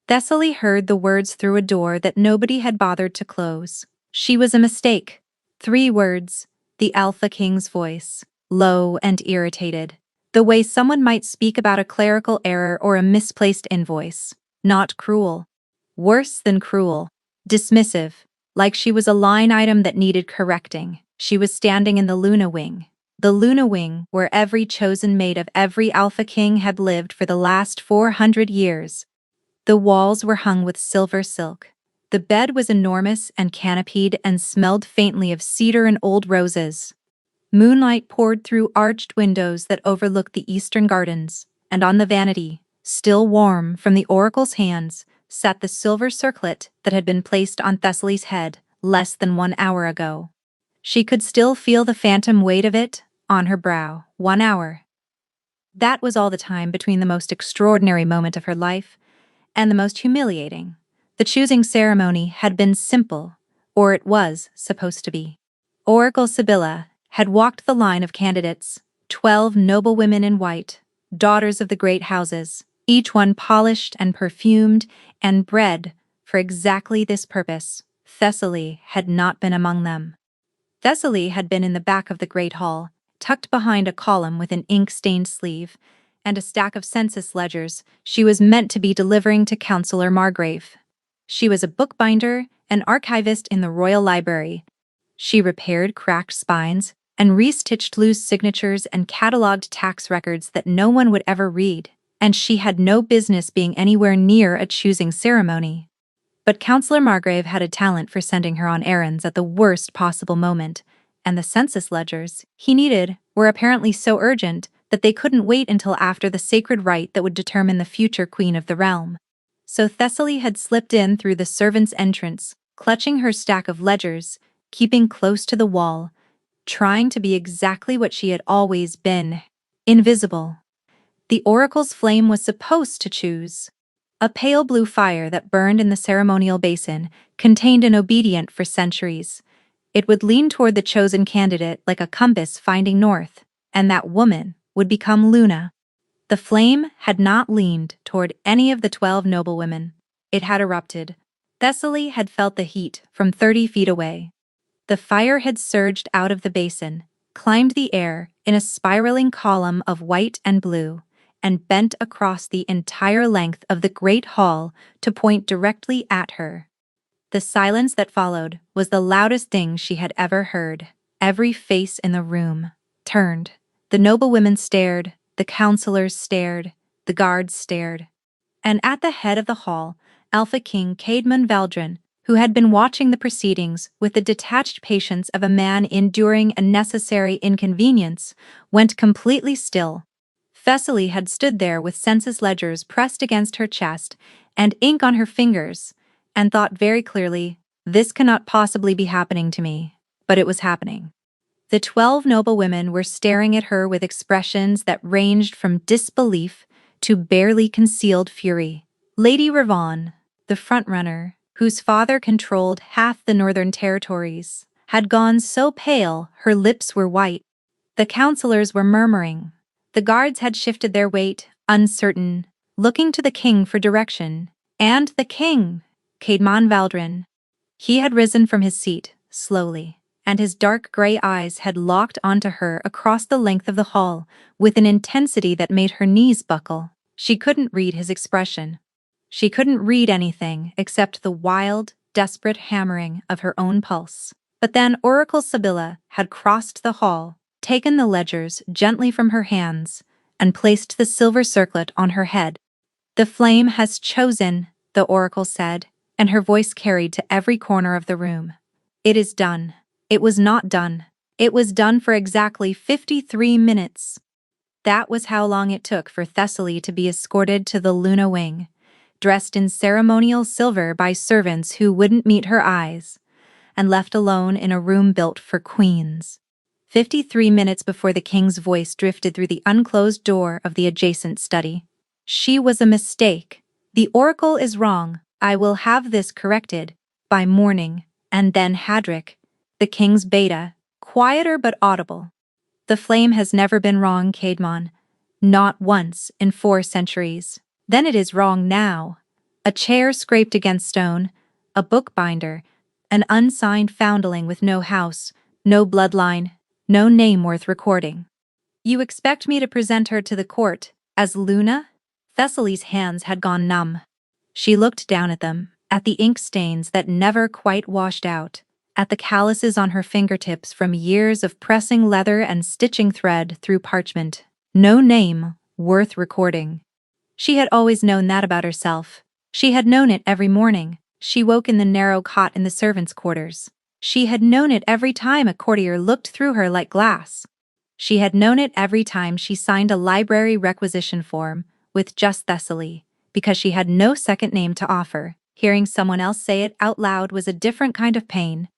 Thessaly heard the words through a door that nobody had bothered to close. She was a mistake. 3 words, the Alpha King's voice, low and irritated. The way someone might speak about a clerical error or a misplaced invoice. Not cruel. Worse than cruel. Dismissive. Like she was a line item that needed correcting. She was standing in the Luna Wing. The Luna Wing, where every chosen mate of every Alpha King had lived for the last 400 years. The walls were hung with silver silk. The bed was enormous and canopied and smelled faintly of cedar and old roses. Moonlight poured through arched windows that overlooked the eastern gardens, and on the vanity, still warm from the oracle's hands, sat the silver circlet that had been placed on Thessaly's head less than 1 hour ago. She could still feel the phantom weight of it on her brow. 1 hour. That was all the time between the most extraordinary moment of her life and the most humiliating. The choosing ceremony had been simple, or it was supposed to be. Oracle Sibylla had walked the line of candidates, 12 noble women in white, daughters of the great houses, each one polished and perfumed and bred for exactly this purpose. Thessaly had not been among them. Thessaly had been in the back of the great hall, tucked behind a column with an ink-stained sleeve and a stack of census ledgers she was meant to be delivering to Counselor Margrave. She was a bookbinder, an archivist in the Royal Library. She repaired cracked spines and restitched loose signatures and catalogued tax records that no one would ever read, and she had no business being anywhere near a choosing ceremony. But Counselor Margrave had a talent for sending her on errands at the worst possible moment, and the census ledgers he needed were apparently so urgent that they couldn't wait until after the sacred rite that would determine the future queen of the realm. So Thessaly had slipped in through the servants' entrance, clutching her stack of ledgers, keeping close to the wall, trying to be exactly what she had always been, invisible. The oracle's flame was supposed to choose. A pale blue fire that burned in the ceremonial basin, contained an obedient for centuries. It would lean toward the chosen candidate like a compass finding north, and that woman would become Luna. The flame had not leaned toward any of the 12 noblewomen. It had erupted. Thessaly had felt the heat from 30 feet away. The fire had surged out of the basin, climbed the air in a spiraling column of white and blue, and bent across the entire length of the great hall to point directly at her. The silence that followed was the loudest thing she had ever heard. Every face in the room turned. The noblewomen stared, the counselors stared, the guards stared. And at the head of the hall, Alpha King Caedmon Valdrin, who had been watching the proceedings with the detached patience of a man enduring a necessary inconvenience, went completely still. Thessaly had stood there with census ledgers pressed against her chest and ink on her fingers, and thought very clearly, this cannot possibly be happening to me. But it was happening. The 12 noblewomen were staring at her with expressions that ranged from disbelief to barely concealed fury. Lady Ravon, the frontrunner, whose father controlled half the northern territories, had gone so pale her lips were white. The counselors were murmuring. The guards had shifted their weight, uncertain, looking to the king for direction. And the king, Caedmon Valdrin. He had risen from his seat, slowly, and his dark gray eyes had locked onto her across the length of the hall with an intensity that made her knees buckle. She couldn't read his expression. She couldn't read anything except the wild, desperate hammering of her own pulse. But then Oracle Sibylla had crossed the hall, taken the ledgers gently from her hands, and placed the silver circlet on her head. "The flame has chosen," the oracle said, and her voice carried to every corner of the room. "It is done. It was not done. It was done for exactly 53 minutes." That was how long it took for Thessaly to be escorted to the Luna Wing, dressed in ceremonial silver by servants who wouldn't meet her eyes, and left alone in a room built for queens. 53 minutes before the king's voice drifted through the unclosed door of the adjacent study. "She was a mistake. The oracle is wrong. I will have this corrected by morning." And then Hadric, the king's beta, quieter but audible. "The flame has never been wrong, Caedmon. Not once in 4 centuries. Then it is wrong now. A chair scraped against stone, a bookbinder, an unsigned foundling with no house, no bloodline, no name worth recording. You expect me to present her to the court as Luna? Thessaly's hands had gone numb. She looked down at them, at the ink stains that never quite washed out, at the calluses on her fingertips from years of pressing leather and stitching thread through parchment. No name worth recording. She had always known that about herself. She had known it every morning. She woke in the narrow cot in the servants' quarters. She had known it every time a courtier looked through her like glass. She had known it every time she signed a library requisition form with just Thessaly, because she had no second name to offer. Hearing someone else say it out loud was a different kind of pain.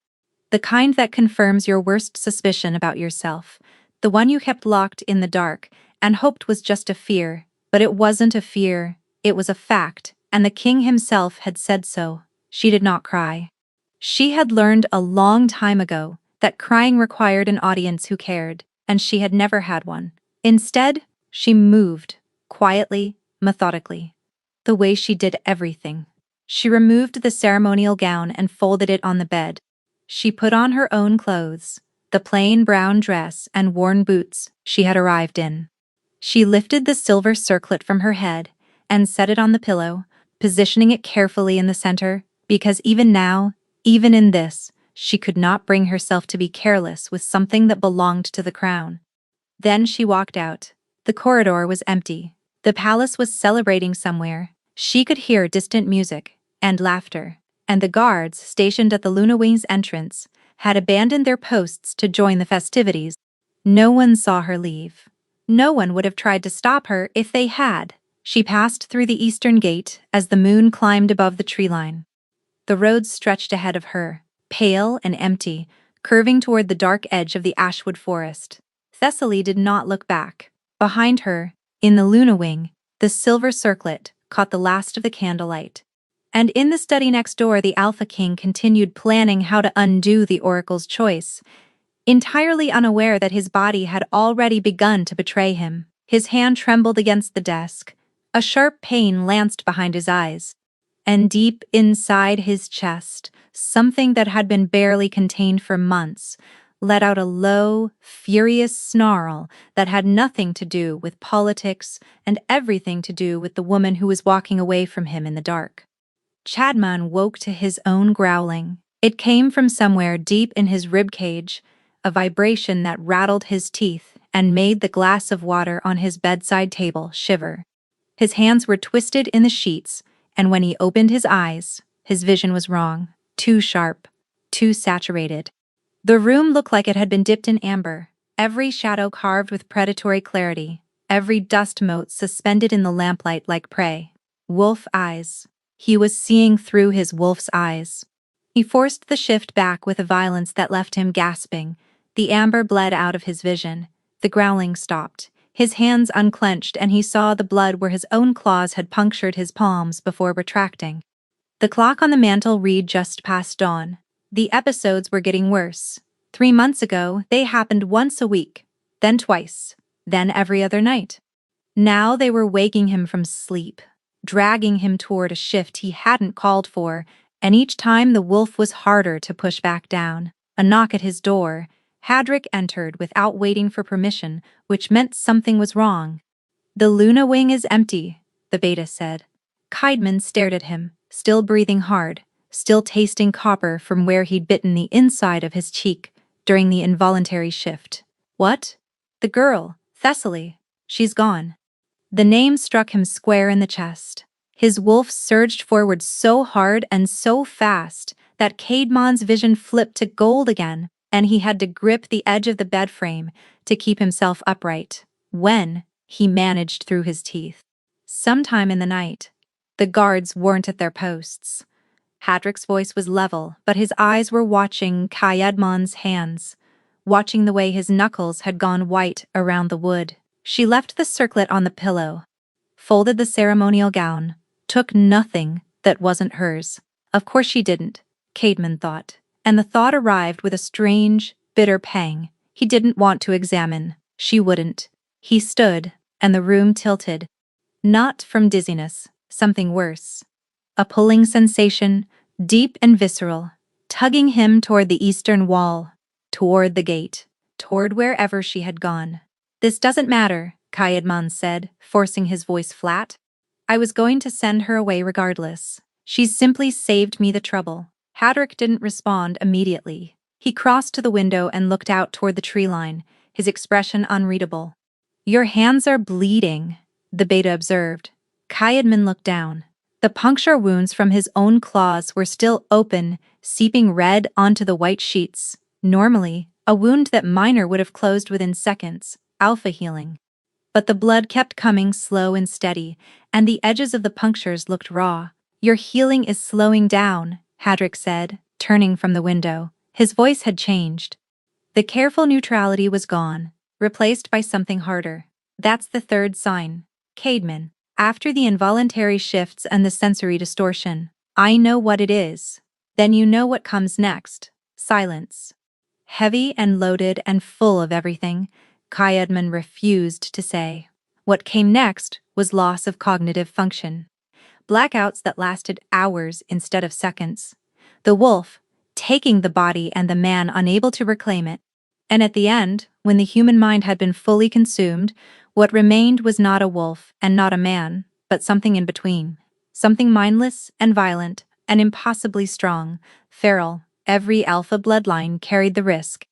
The kind that confirms your worst suspicion about yourself. The one you kept locked in the dark and hoped was just a fear. But it wasn't a fear, it was a fact, and the king himself had said so. She did not cry. She had learned a long time ago that crying required an audience who cared, and she had never had one. Instead, she moved, quietly, methodically. The way she did everything. She removed the ceremonial gown and folded it on the bed. She put on her own clothes, the plain brown dress and worn boots she had arrived in. She lifted the silver circlet from her head and set it on the pillow, positioning it carefully in the center, because even now, even in this, she could not bring herself to be careless with something that belonged to the crown. Then she walked out. The corridor was empty. The palace was celebrating somewhere. She could hear distant music and laughter, and the guards stationed at the Luna Wing's entrance had abandoned their posts to join the festivities. No one saw her leave. No one would have tried to stop her if they had. She passed through the eastern gate as the moon climbed above the tree line. The road stretched ahead of her, pale and empty, curving toward the dark edge of the Ashwood forest. Thessaly did not look back. Behind her, in the Luna Wing, the silver circlet caught the last of the candlelight. And in the study next door, the Alpha King continued planning how to undo the Oracle's choice, entirely unaware that his body had already begun to betray him. His hand trembled against the desk. A sharp pain lanced behind his eyes. And deep inside his chest, something that had been barely contained for months let out a low, furious snarl that had nothing to do with politics and everything to do with the woman who was walking away from him in the dark. Chadman woke to his own growling. It came from somewhere deep in his ribcage, a vibration that rattled his teeth and made the glass of water on his bedside table shiver. His hands were twisted in the sheets, and when he opened his eyes, his vision was wrong, too sharp, too saturated. The room looked like it had been dipped in amber, every shadow carved with predatory clarity, every dust mote suspended in the lamplight like prey. Wolf eyes. He was seeing through his wolf's eyes. He forced the shift back with a violence that left him gasping. The amber bled out of his vision. The growling stopped. His hands unclenched, and he saw the blood where his own claws had punctured his palms before retracting. The clock on the mantel read just past dawn. The episodes were getting worse. 3 months ago, they happened once a week, then twice, then every other night. Now they were waking him from sleep, dragging him toward a shift he hadn't called for, and each time the wolf was harder to push back down. A knock at his door. Hadrick entered without waiting for permission, which meant something was wrong. "The Luna Wing is empty," the beta said. Kaidman stared at him, still breathing hard, still tasting copper from where he'd bitten the inside of his cheek during the involuntary shift. "What?" "The girl, Thessaly. She's gone." The name struck him square in the chest. His wolf surged forward so hard and so fast that Caedmon's vision flipped to gold again, and he had to grip the edge of the bed frame to keep himself upright. When, he managed through his teeth. Sometime in the night. The guards weren't at their posts. Hadrick's voice was level, but his eyes were watching Caedmon's hands, watching the way his knuckles had gone white around the wood. She left the circlet on the pillow, folded the ceremonial gown, took nothing that wasn't hers. Of course she didn't, Caedmon thought, and the thought arrived with a strange, bitter pang. He didn't want to examine. She wouldn't. He stood, and the room tilted. Not from dizziness, something worse. a pulling sensation, deep and visceral, tugging him toward the eastern wall, toward the gate, toward wherever she had gone. "This doesn't matter," Caedmon said, forcing his voice flat. "I was going to send her away regardless. She's simply saved me the trouble." Hadrick didn't respond immediately. He crossed to the window and looked out toward the tree line, his expression unreadable. "Your hands are bleeding," the beta observed. Caedmon looked down. The puncture wounds from his own claws were still open, seeping red onto the white sheets. Normally, a wound that Minor would have closed within seconds, alpha healing. But the blood kept coming slow and steady, and the edges of the punctures looked raw. "Your healing is slowing down," Hadrick said, turning from the window. His voice had changed. The careful neutrality was gone, replaced by something harder. "That's the third sign, Caedmon. After the involuntary shifts and the sensory distortion, I know what it is. Then you know what comes next." Silence. Heavy and loaded and full of everything, Caedmon refused to say. What came next was loss of cognitive function. Blackouts that lasted hours instead of seconds. The wolf, taking the body and the man unable to reclaim it. And at the end, when the human mind had been fully consumed, what remained was not a wolf and not a man, but something in between. Something mindless and violent and impossibly strong, feral. Every alpha bloodline carried the risk.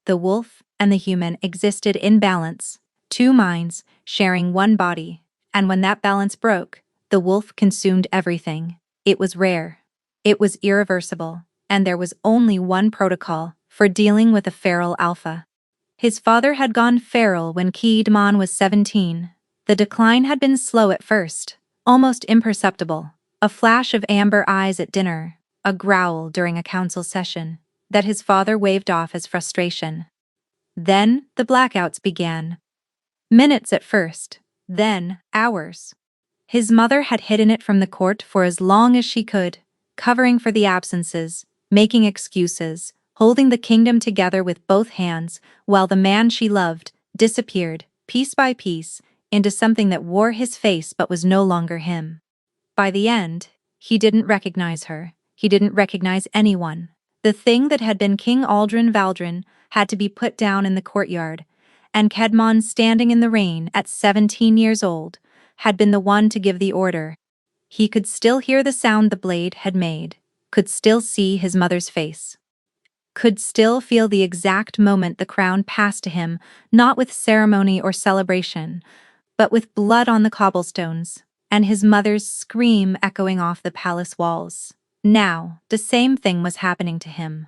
The wolf and the human existed in balance, two minds sharing one body, and when that balance broke, the wolf consumed everything. It was rare. It was irreversible, and there was only one protocol for dealing with a feral alpha. His father had gone feral when Caedmon was 17. The decline had been slow at first, almost imperceptible. A flash of amber eyes at dinner, a growl during a council session, that his father waved off as frustration. Then the blackouts began. Minutes at first, then hours. His mother had hidden it from the court for as long as she could, covering for the absences, making excuses, holding the kingdom together with both hands, while the man she loved disappeared, piece by piece, into something that wore his face but was no longer him. By the end, he didn't recognize her. He didn't recognize anyone. The thing that had been King Aldrin Valdrin had to be put down in the courtyard, and Caedmon, standing in the rain at 17 years old, had been the one to give the order. He could still hear the sound the blade had made, could still see his mother's face, could still feel the exact moment the crown passed to him, not with ceremony or celebration, but with blood on the cobblestones, and his mother's scream echoing off the palace walls. Now, the same thing was happening to him.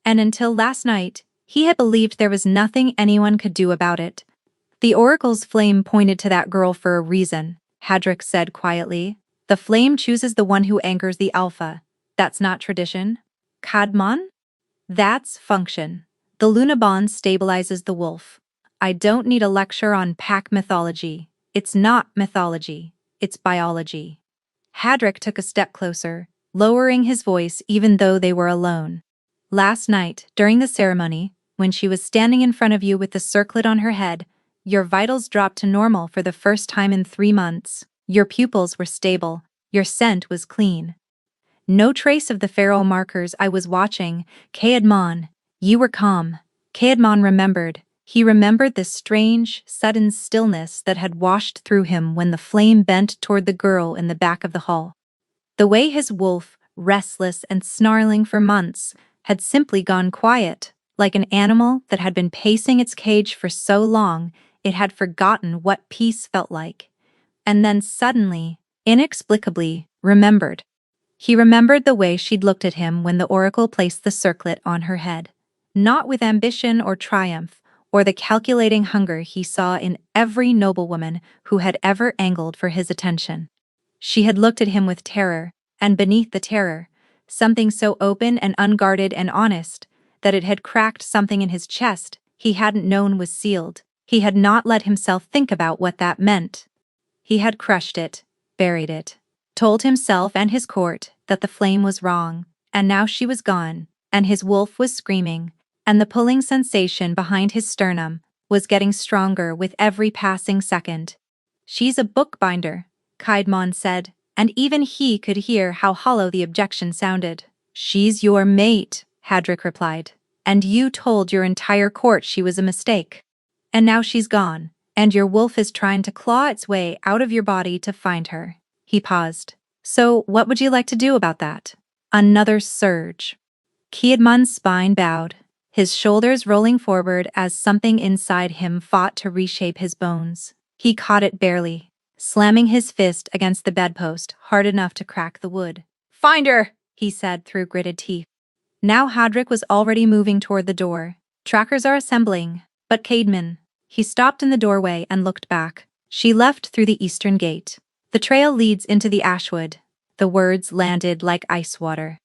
And until last night, he had believed there was nothing anyone could do about it. "The oracle's flame pointed to that girl for a reason," Hadrick said quietly. "The flame chooses the one who anchors the alpha. That's not tradition. Caedmon? That's function. The Lunabond stabilizes the wolf. I don't need a lecture on pack mythology. It's not mythology. It's biology." Hadrick took a step closer, lowering his voice even though they were alone. "Last night, during the ceremony, when she was standing in front of you with the circlet on her head, your vitals dropped to normal for the first time in 3 months. Your pupils were stable. Your scent was clean. No trace of the feral markers I was watching. Caedmon, you were calm." Caedmon remembered. He remembered the strange, sudden stillness that had washed through him when the flame bent toward the girl in the back of the hall. The way his wolf, restless and snarling for months, had simply gone quiet, like an animal that had been pacing its cage for so long it had forgotten what peace felt like. And then suddenly, inexplicably, remembered. He remembered the way she'd looked at him when the oracle placed the circlet on her head. Not with ambition or triumph, or the calculating hunger he saw in every noblewoman who had ever angled for his attention. She had looked at him with terror, and beneath the terror, something so open and unguarded and honest that it had cracked something in his chest he hadn't known was sealed. He had not let himself think about what that meant. He had crushed it, buried it, told himself and his court that the flame was wrong, and now she was gone, and his wolf was screaming, and the pulling sensation behind his sternum was getting stronger with every passing second. "She's a bookbinder," Caedmon said, and even he could hear how hollow the objection sounded. "She's your mate," Hadrick replied, "and you told your entire court she was a mistake. And now she's gone, and your wolf is trying to claw its way out of your body to find her." He paused. "So what would you like to do about that?" Another surge. Kiedmon's spine bowed, his shoulders rolling forward as something inside him fought to reshape his bones. He caught it barely, slamming his fist against the bedpost hard enough to crack the wood. "Find her!" he said through gritted teeth. Now Hadrick was already moving toward the door. "Trackers are assembling, but Caedmon." He stopped in the doorway and looked back. "She left through the eastern gate. The trail leads into the Ashwood." The words landed like ice water.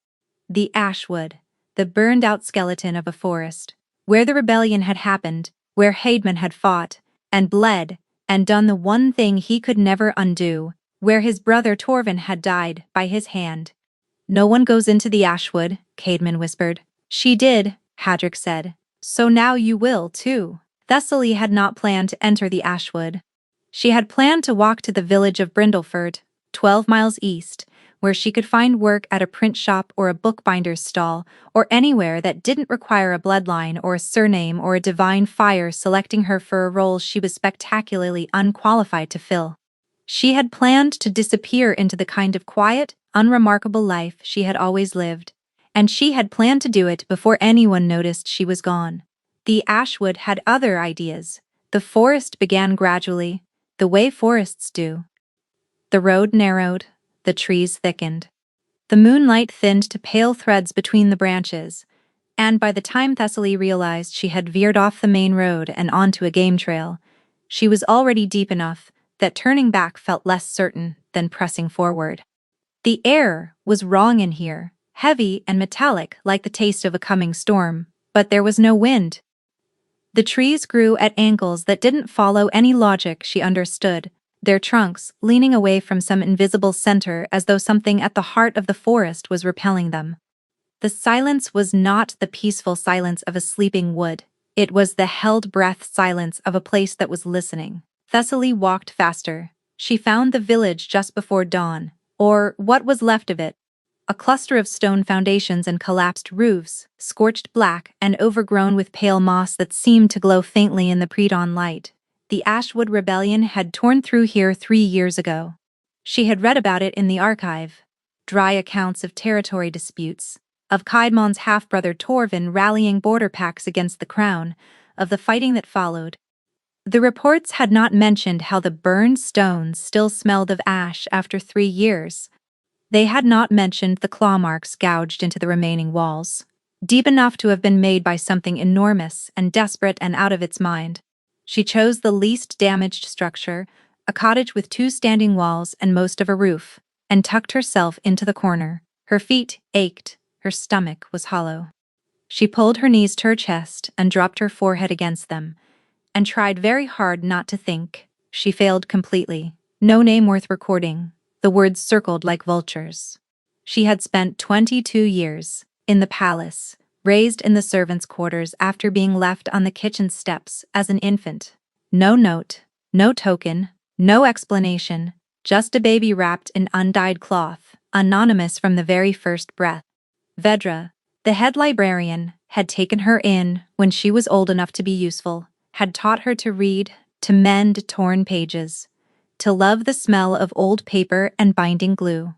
The Ashwood, the burned-out skeleton of a forest, where the rebellion had happened, where Caedmon had fought, and bled, and done the one thing he could never undo, where his brother Torvin had died by his hand. "No one goes into the Ashwood," Caedmon whispered. "She did," Hadrick said. "So now you will, too." Thessaly had not planned to enter the Ashwood. She had planned to walk to the village of Brindleford, 12 miles east, where she could find work at a print shop or a bookbinder's stall, or anywhere that didn't require a bloodline or a surname or a divine fire selecting her for a role she was spectacularly unqualified to fill. She had planned to disappear into the kind of quiet, unremarkable life she had always lived, and she had planned to do it before anyone noticed she was gone. The Ashwood had other ideas. The forest began gradually, the way forests do. The road narrowed, the trees thickened. The moonlight thinned to pale threads between the branches, and by the time Thessaly realized she had veered off the main road and onto a game trail, she was already deep enough that turning back felt less certain than pressing forward. The air was wrong in here, heavy and metallic like the taste of a coming storm, but there was no wind. The trees grew at angles that didn't follow any logic she understood, their trunks leaning away from some invisible center as though something at the heart of the forest was repelling them. The silence was not the peaceful silence of a sleeping wood. It was the held-breath silence of a place that was listening. Thessaly walked faster. She found the village just before dawn, or what was left of it. A cluster of stone foundations and collapsed roofs, scorched black and overgrown with pale moss that seemed to glow faintly in the pre-dawn light. The Ashwood Rebellion had torn through here 3 years ago. She had read about it in the archive. Dry accounts of territory disputes, of Caedmon's half-brother Torvin rallying border packs against the crown, of the fighting that followed. The reports had not mentioned how the burned stones still smelled of ash after 3 years. They had not mentioned the claw marks gouged into the remaining walls, deep enough to have been made by something enormous and desperate and out of its mind. She chose the least damaged structure, a cottage with 2 standing walls and most of a roof, and tucked herself into the corner. Her feet ached, her stomach was hollow. She pulled her knees to her chest and dropped her forehead against them, and tried very hard not to think. She failed completely. No name worth recording. The words circled like vultures. She had spent 22 years in the palace, raised in the servants' quarters after being left on the kitchen steps as an infant. No note, no token, no explanation, just a baby wrapped in undyed cloth, anonymous from the very first breath. Vedra, the head librarian, had taken her in when she was old enough to be useful, had taught her to read, to mend torn pages, to love the smell of old paper and binding glue.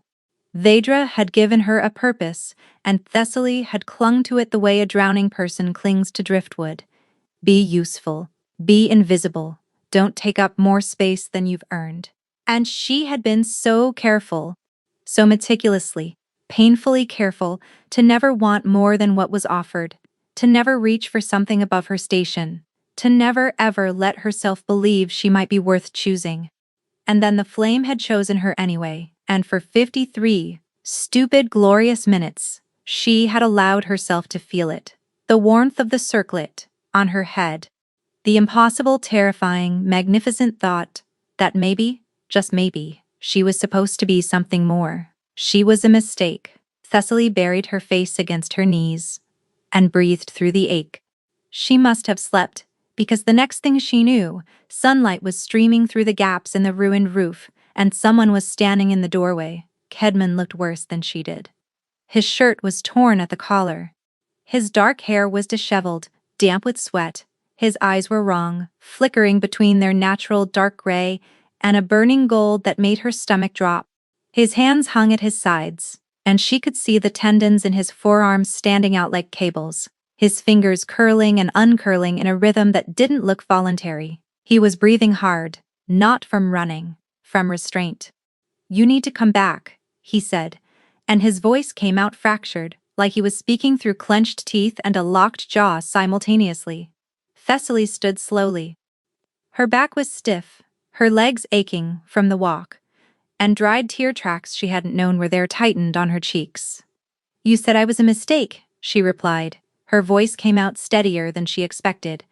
Vedra had given her a purpose, and Thessaly had clung to it the way a drowning person clings to driftwood. Be useful. Be invisible. Don't take up more space than you've earned. And she had been so careful, so meticulously, painfully careful, to never want more than what was offered, to never reach for something above her station, to never ever let herself believe she might be worth choosing. And then the flame had chosen her anyway, and for 53 stupid, glorious minutes, she had allowed herself to feel it. The warmth of the circlet on her head. The impossible, terrifying, magnificent thought that maybe, just maybe, she was supposed to be something more. She was a mistake. Thessaly buried her face against her knees and breathed through the ache. She must have slept, because the next thing she knew, sunlight was streaming through the gaps in the ruined roof, and someone was standing in the doorway. Hedman looked worse than she did. His shirt was torn at the collar. His dark hair was disheveled, damp with sweat. His eyes were wrong, flickering between their natural dark gray and a burning gold that made her stomach drop. His hands hung at his sides, and she could see the tendons in his forearms standing out like cables, his fingers curling and uncurling in a rhythm that didn't look voluntary. He was breathing hard, not from running, from restraint. "You need to come back," he said, and his voice came out fractured, like he was speaking through clenched teeth and a locked jaw simultaneously. Thessaly stood slowly. Her back was stiff, her legs aching from the walk, and dried tear tracks she hadn't known were there tightened on her cheeks. "You said I was a mistake," she replied. Her voice came out steadier than she expected.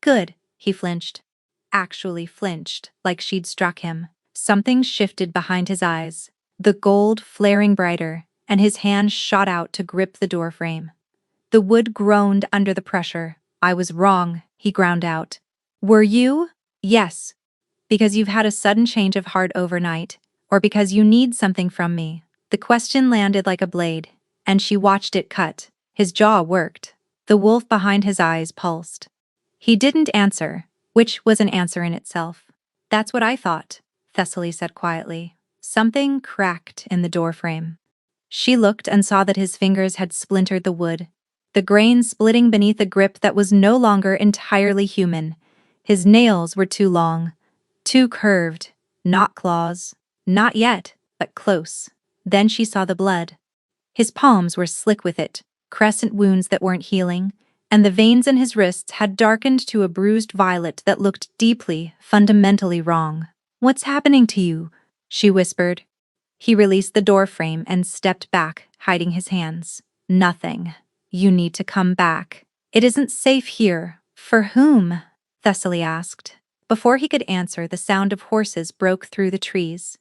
"Good," he flinched. Actually flinched, like she'd struck him. Something shifted behind his eyes, the gold flaring brighter, and his hand shot out to grip the doorframe. The wood groaned under the pressure. "I was wrong," he ground out. "Were you?" "Yes. Because you've had a sudden change of heart overnight, or because you need something from me." The question landed like a blade, and she watched it cut. His jaw worked. The wolf behind his eyes pulsed. He didn't answer, which was an answer in itself. "That's what I thought," Thessaly said quietly. Something cracked in the doorframe. She looked and saw that his fingers had splintered the wood, the grain splitting beneath a grip that was no longer entirely human. His nails were too long, too curved, not claws, not yet, but close. Then she saw the blood. His palms were slick with it, crescent wounds that weren't healing, and the veins in his wrists had darkened to a bruised violet that looked deeply, fundamentally wrong. "What's happening to you?" she whispered. He released the doorframe and stepped back, hiding his hands. "Nothing. You need to come back. It isn't safe here." "For whom?" Thessaly asked. Before he could answer, the sound of horses broke through the trees.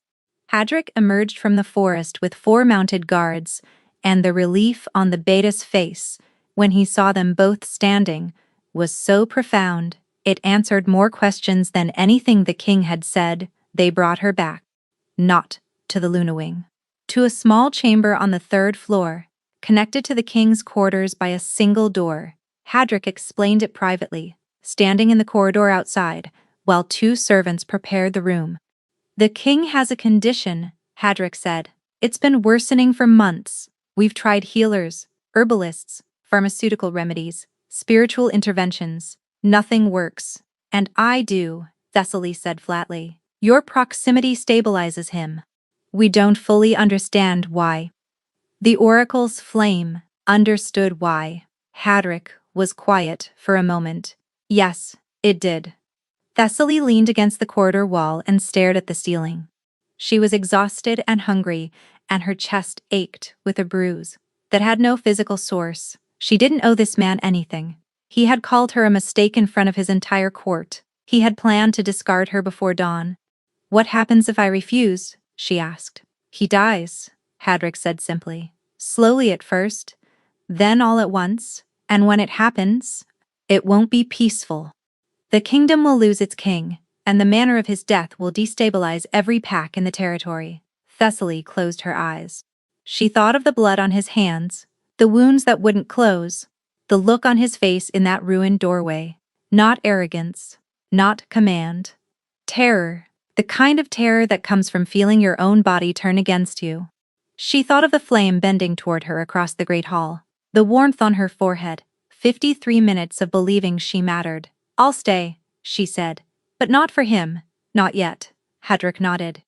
Hadric emerged from the forest with 4 mounted guards, and the relief on the Beta's face, when he saw them both standing, was so profound, it answered more questions than anything the king had said. They brought her back. Not to the Lunawing. To a small chamber on the 3rd floor, connected to the king's quarters by a single door. Hadric explained it privately, standing in the corridor outside, while 2 servants prepared the room. "The king has a condition," Hadric said. "It's been worsening for months. We've tried healers, herbalists, pharmaceutical remedies, spiritual interventions. Nothing works. And I do," Thessaly said flatly. "Your proximity stabilizes him. We don't fully understand why." The oracle's flame understood why. Hadric was quiet for a moment. "Yes, it did." Thessaly leaned against the corridor wall and stared at the ceiling. She was exhausted and hungry, and her chest ached with a bruise that had no physical source. She didn't owe this man anything. He had called her a mistake in front of his entire court. He had planned to discard her before dawn. "What happens if I refuse?" she asked. "He dies," Hadric said simply. "Slowly at first, then all at once, and when it happens, it won't be peaceful. The kingdom will lose its king, and the manner of his death will destabilize every pack in the territory." Thessaly closed her eyes. She thought of the blood on his hands, the wounds that wouldn't close, the look on his face in that ruined doorway. Not arrogance, not command. Terror, the kind of terror that comes from feeling your own body turn against you. She thought of the flame bending toward her across the great hall, the warmth on her forehead, 53 minutes of believing she mattered. "I'll stay," she said. "But not for him, not yet." Hadric nodded.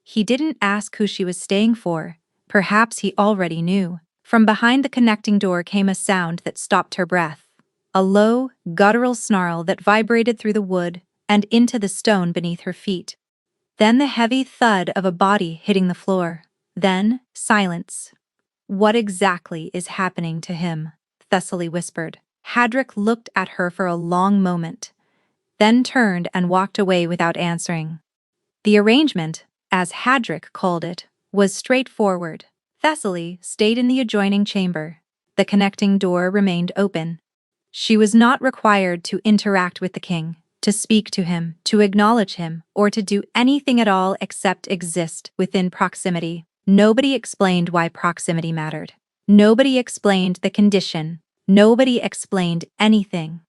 He didn't ask who she was staying for. Perhaps he already knew. From behind the connecting door came a sound that stopped her breath. A low, guttural snarl that vibrated through the wood and into the stone beneath her feet. Then the heavy thud of a body hitting the floor. Then silence. "What exactly is happening to him?" Thessaly whispered. Hadric looked at her for a long moment, then turned and walked away without answering. The arrangement, as Hadric called it, was straightforward. Thessaly stayed in the adjoining chamber. The connecting door remained open. She was not required to interact with the king, to speak to him, to acknowledge him, or to do anything at all except exist within proximity. Nobody explained why proximity mattered. Nobody explained the condition. Nobody explained anything.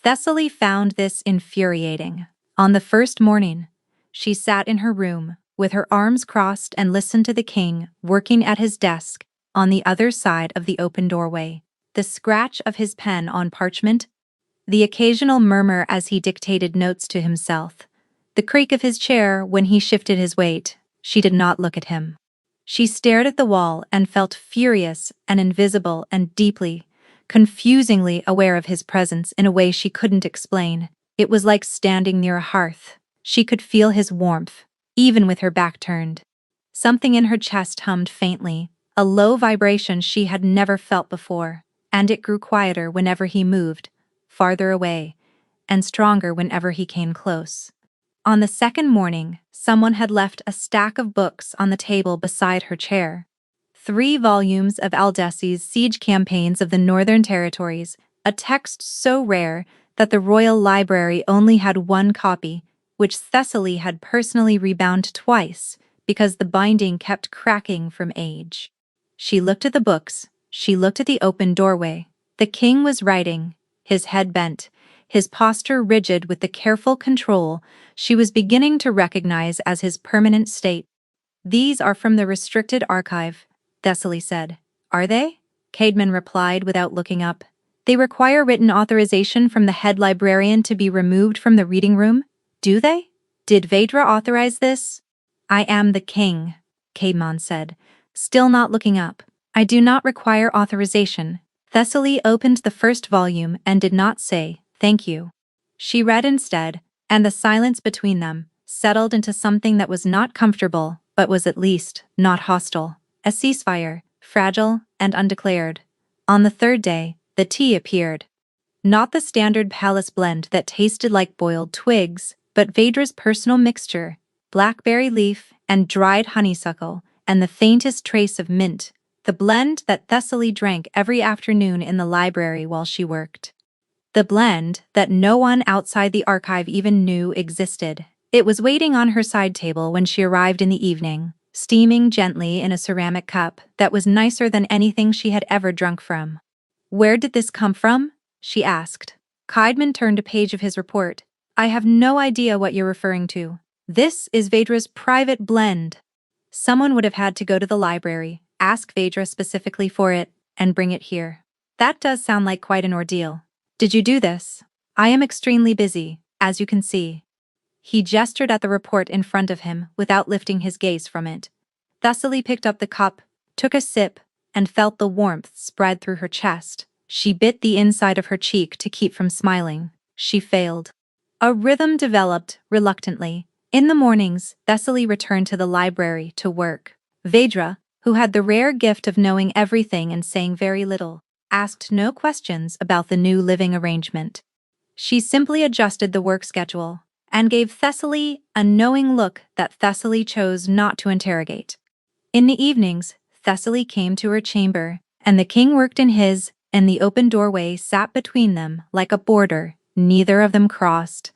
Thessaly found this infuriating. On the first morning, she sat in her room, with her arms crossed and listened to the king working at his desk on the other side of the open doorway. The scratch of his pen on parchment, the occasional murmur as he dictated notes to himself, the creak of his chair when he shifted his weight. She did not look at him. She stared at the wall and felt furious and invisible and deeply, confusingly aware of his presence in a way she couldn't explain. It was like standing near a hearth. She could feel his warmth, even with her back turned. Something in her chest hummed faintly, a low vibration she had never felt before, and it grew quieter whenever he moved, farther away, and stronger whenever he came close. On the second morning, someone had left a stack of books on the table beside her chair. 3 volumes of Aldessi's siege campaigns of the Northern Territories, a text so rare that the Royal Library only had 1 copy, which Thessaly had personally rebound twice because the binding kept cracking from age. She looked at the books, she looked at the open doorway. The king was writing, his head bent, his posture rigid with the careful control she was beginning to recognize as his permanent state. "These are from the restricted archive," Thessaly said. "Are they?" Caedmon replied without looking up. "They require written authorization from the head librarian to be removed from the reading room, do they? Did Vedra authorize this?" "I am the king," Caedmon said, still not looking up. "I do not require authorization." Thessaly opened the first volume and did not say, "Thank you." She read instead, and the silence between them settled into something that was not comfortable, but was at least not hostile. A ceasefire, fragile and undeclared. On the third day, the tea appeared. Not the standard palace blend that tasted like boiled twigs, but Vedra's personal mixture, blackberry leaf and dried honeysuckle, and the faintest trace of mint, the blend that Thessaly drank every afternoon in the library while she worked. The blend that no one outside the archive even knew existed. It was waiting on her side table when she arrived in the evening, steaming gently in a ceramic cup that was nicer than anything she had ever drunk from. "Where did this come from?" she asked. Caedmon turned a page of his report. "I have no idea what you're referring to. This is Vedra's private blend." Someone would have had to go to the library, ask Vedra specifically for it, and bring it here. "That does sound like quite an ordeal. Did you do this?" "I am extremely busy, as you can see." He gestured at the report in front of him without lifting his gaze from it. Thessaly picked up the cup, took a sip, and felt the warmth spread through her chest. She bit the inside of her cheek to keep from smiling. She failed. A rhythm developed, reluctantly. In the mornings, Thessaly returned to the library to work. Vedra, who had the rare gift of knowing everything and saying very little, asked no questions about the new living arrangement. She simply adjusted the work schedule and gave Thessaly a knowing look that Thessaly chose not to interrogate. In the evenings, Thessaly came to her chamber, and the king worked in his, and the open doorway sat between them like a border neither of them crossed.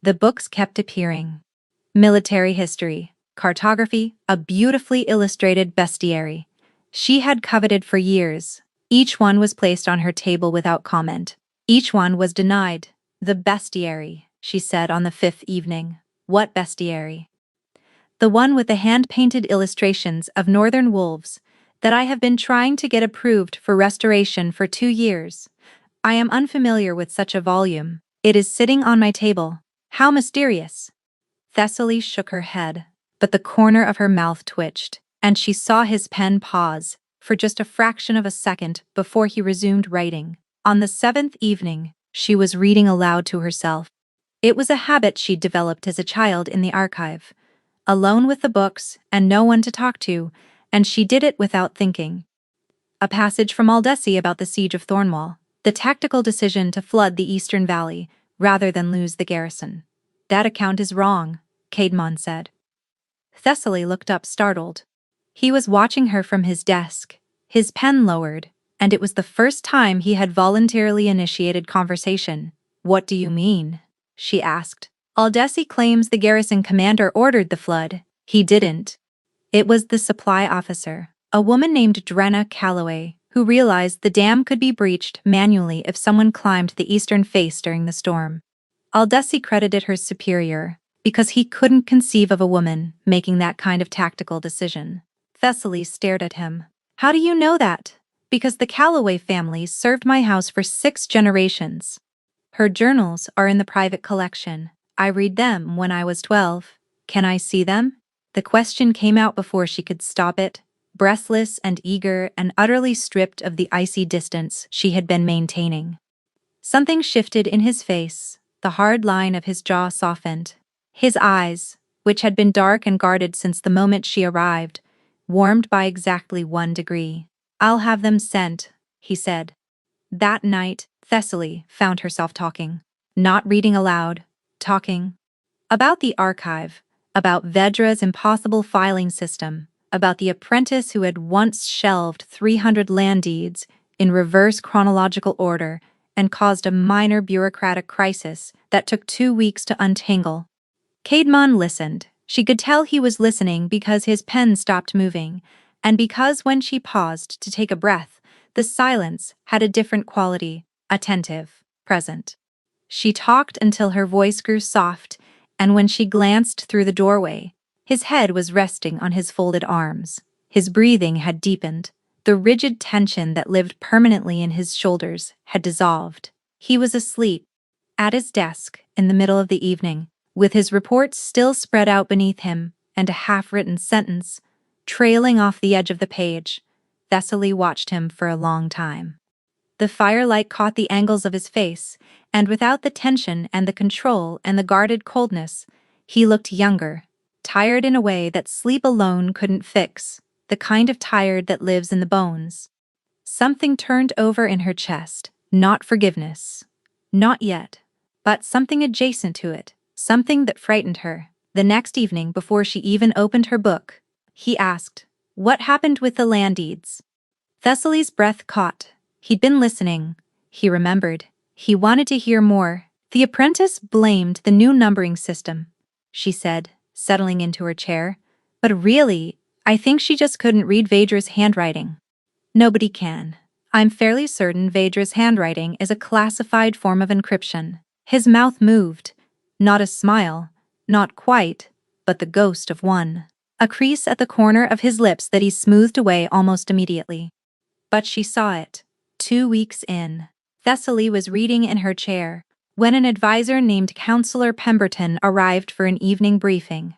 The books kept appearing. Military history, cartography, a beautifully illustrated bestiary. She had coveted for years. Each one was placed on her table without comment. Each one was denied. "The bestiary," she said on the 5th evening. "What bestiary?" "The one with the hand-painted illustrations of northern wolves that I have been trying to get approved for restoration for 2 years. I am unfamiliar with such a volume. It is sitting on my table. How mysterious." Thessaly shook her head, but the corner of her mouth twitched, and she saw his pen pause for just a fraction of a second before he resumed writing. On the 7th evening, she was reading aloud to herself. It was a habit she'd developed as a child in the archive. Alone with the books and no one to talk to, and she did it without thinking. A passage from Aldessi about the siege of Thornwall, the tactical decision to flood the eastern valley rather than lose the garrison. "That account is wrong," Caedmon said. Thessaly looked up startled. He was watching her from his desk, his pen lowered, and it was the first time he had voluntarily initiated conversation. "What do you mean?" she asked. "Aldessi claims the garrison commander ordered the flood. He didn't." It was the supply officer, a woman named Drenna Calloway, who realized the dam could be breached manually if someone climbed the eastern face during the storm. Aldesi credited her superior, because he couldn't conceive of a woman making that kind of tactical decision. Thessaly stared at him. How do you know that? Because the Calloway family served my house for 6 generations. Her journals are in the private collection. I read them when I was 12. Can I see them? The question came out before she could stop it, breathless and eager and utterly stripped of the icy distance she had been maintaining. Something shifted in his face, the hard line of his jaw softened. His eyes, which had been dark and guarded since the moment she arrived, warmed by exactly 1 degree. I'll have them sent, he said. That night, Thessaly found herself talking. Not reading aloud, talking. About the archive, about Vedra's impossible filing system, about the apprentice who had once shelved 300 land deeds in reverse chronological order and caused a minor bureaucratic crisis that took 2 weeks to untangle. Caedmon listened. She could tell he was listening because his pen stopped moving, and because when she paused to take a breath, the silence had a different quality, attentive, present. She talked until her voice grew soft, and when she glanced through the doorway, his head was resting on his folded arms. His breathing had deepened. The rigid tension that lived permanently in his shoulders had dissolved. He was asleep, at his desk, in the middle of the evening, with his reports still spread out beneath him, and a half-written sentence trailing off the edge of the page. Thessaly watched him for a long time. The firelight caught the angles of his face, and without the tension and the control and the guarded coldness, he looked younger, tired in a way that sleep alone couldn't fix, the kind of tired that lives in the bones. Something turned over in her chest, not forgiveness. Not yet, but something adjacent to it, something that frightened her. The next evening, before she even opened her book, he asked, "What happened with the land deeds?" Thessaly's breath caught. He'd been listening. He remembered. He wanted to hear more. The apprentice blamed the new numbering system, she said, settling into her chair. But really, I think she just couldn't read Vedra's handwriting. Nobody can. I'm fairly certain Vedra's handwriting is a classified form of encryption. His mouth moved. Not a smile. Not quite, but the ghost of one. A crease at the corner of his lips that he smoothed away almost immediately. But she saw it. 2 weeks in. Thessaly was reading in her chair when an advisor named Counselor Pemberton arrived for an evening briefing.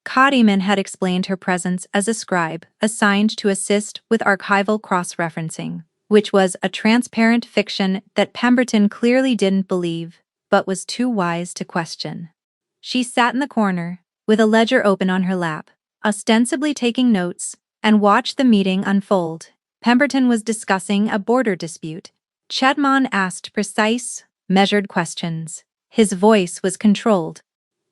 Caedmon had explained her presence as a scribe assigned to assist with archival cross-referencing, which was a transparent fiction that Pemberton clearly didn't believe, but was too wise to question. She sat in the corner, with a ledger open on her lap, ostensibly taking notes, and watched the meeting unfold. Pemberton was discussing a border dispute. Caedmon asked precise, measured questions. His voice was controlled.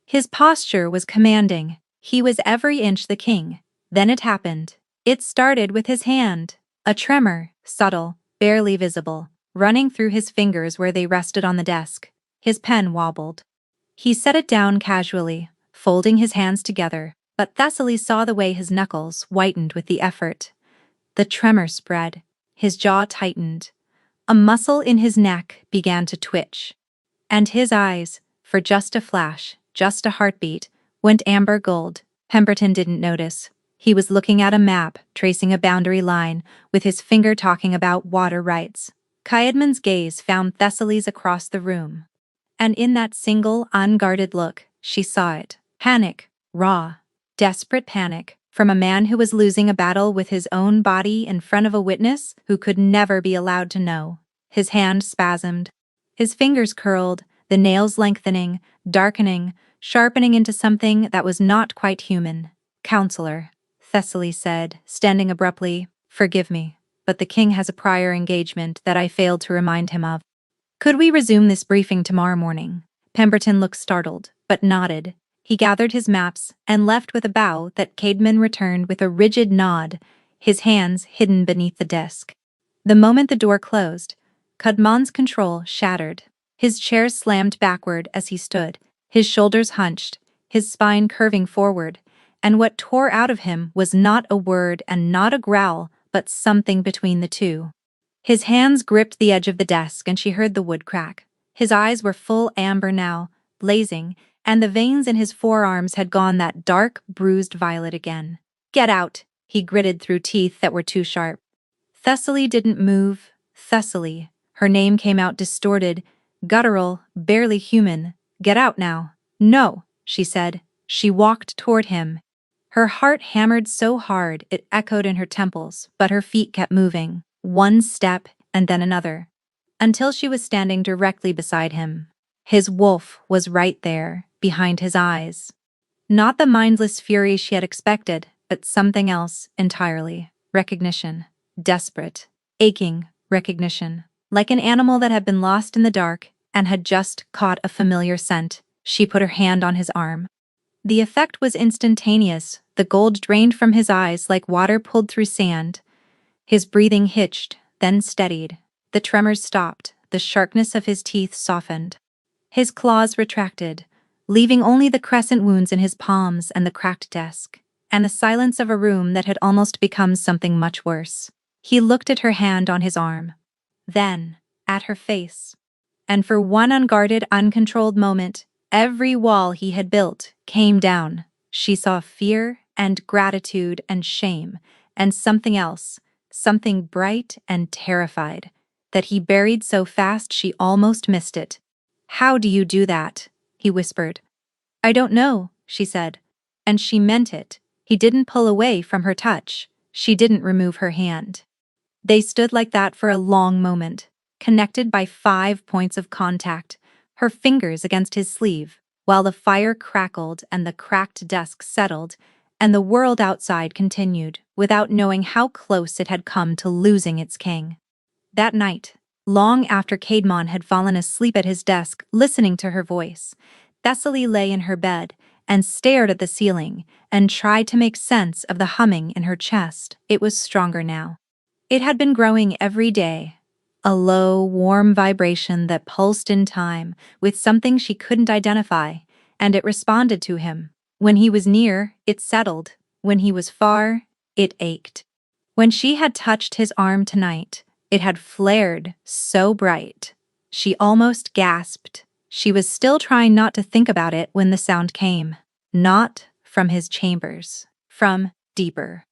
His posture was commanding. He was every inch the king. Then it happened. It started with his hand. A tremor, subtle, barely visible, running through his fingers where they rested on the desk. His pen wobbled. He set it down casually, folding his hands together, but Thessaly saw the way his knuckles whitened with the effort. The tremor spread. His jaw tightened. A muscle in his neck began to twitch. And his eyes, for just a flash, just a heartbeat, went amber gold. Pemberton didn't notice. He was looking at a map, tracing a boundary line, with his finger talking about water rights. Caedmon's gaze found Thessaly's across the room. And in that single, unguarded look, she saw it. Panic. Raw. Desperate panic. From a man who was losing a battle with his own body in front of a witness who could never be allowed to know. His hand spasmed. His fingers curled, the nails lengthening, darkening, sharpening into something that was not quite human. "Counselor," Thessaly said, standing abruptly, "forgive me, but the king has a prior engagement that I failed to remind him of. Could we resume this briefing tomorrow morning?" Pemberton looked startled, but nodded. He gathered his maps and left with a bow that Caedmon returned with a rigid nod, his hands hidden beneath the desk. The moment the door closed, Caedmon's control shattered. His chair slammed backward as he stood, his shoulders hunched, his spine curving forward, And what tore out of him was not a word and not a growl, but something between the two. His hands gripped the edge of the desk and she heard the wood crack. His eyes were full amber now, blazing, and the veins in his forearms had gone that dark, bruised violet again. "Get out," he gritted through teeth that were too sharp. Thessaly didn't move. Thessaly. Her name came out distorted, guttural, barely human. "Get out now." "No," she said. She walked toward him. Her heart hammered so hard it echoed in her temples, but her feet kept moving, one step and then another, until she was standing directly beside him. His wolf was right there, behind his eyes. Not the mindless fury she had expected, but something else entirely. Recognition. Desperate, aching recognition. Like an animal that had been lost in the dark and had just caught a familiar scent, she put her hand on his arm. The effect was instantaneous. The gold drained from his eyes like water pulled through sand. His breathing hitched, then steadied. The tremors stopped. The sharpness of his teeth softened. His claws retracted, leaving only the crescent wounds in his palms and the cracked desk, and the silence of a room that had almost become something much worse. He looked at her hand on his arm, then at her face. And for one unguarded, uncontrolled moment, every wall he had built came down. She saw fear and gratitude and shame, and something else, something bright and terrified, that he buried so fast she almost missed it. "How do you do that?" he whispered. "I don't know," she said. And she meant it. He didn't pull away from her touch. She didn't remove her hand. They stood like that for a long moment, connected by 5 points of contact, her fingers against his sleeve, while the fire crackled and the cracked desk settled, and the world outside continued, without knowing how close it had come to losing its king. That night, long after Caedmon had fallen asleep at his desk, listening to her voice, Thessaly lay in her bed and stared at the ceiling and tried to make sense of the humming in her chest. It was stronger now. It had been growing every day, a low, warm vibration that pulsed in time with something she couldn't identify, and it responded to him. When he was near, it settled. When he was far, it ached. When she had touched his arm tonight, it had flared so bright. She almost gasped. She was still trying not to think about it when the sound came. Not from his chambers. From deeper.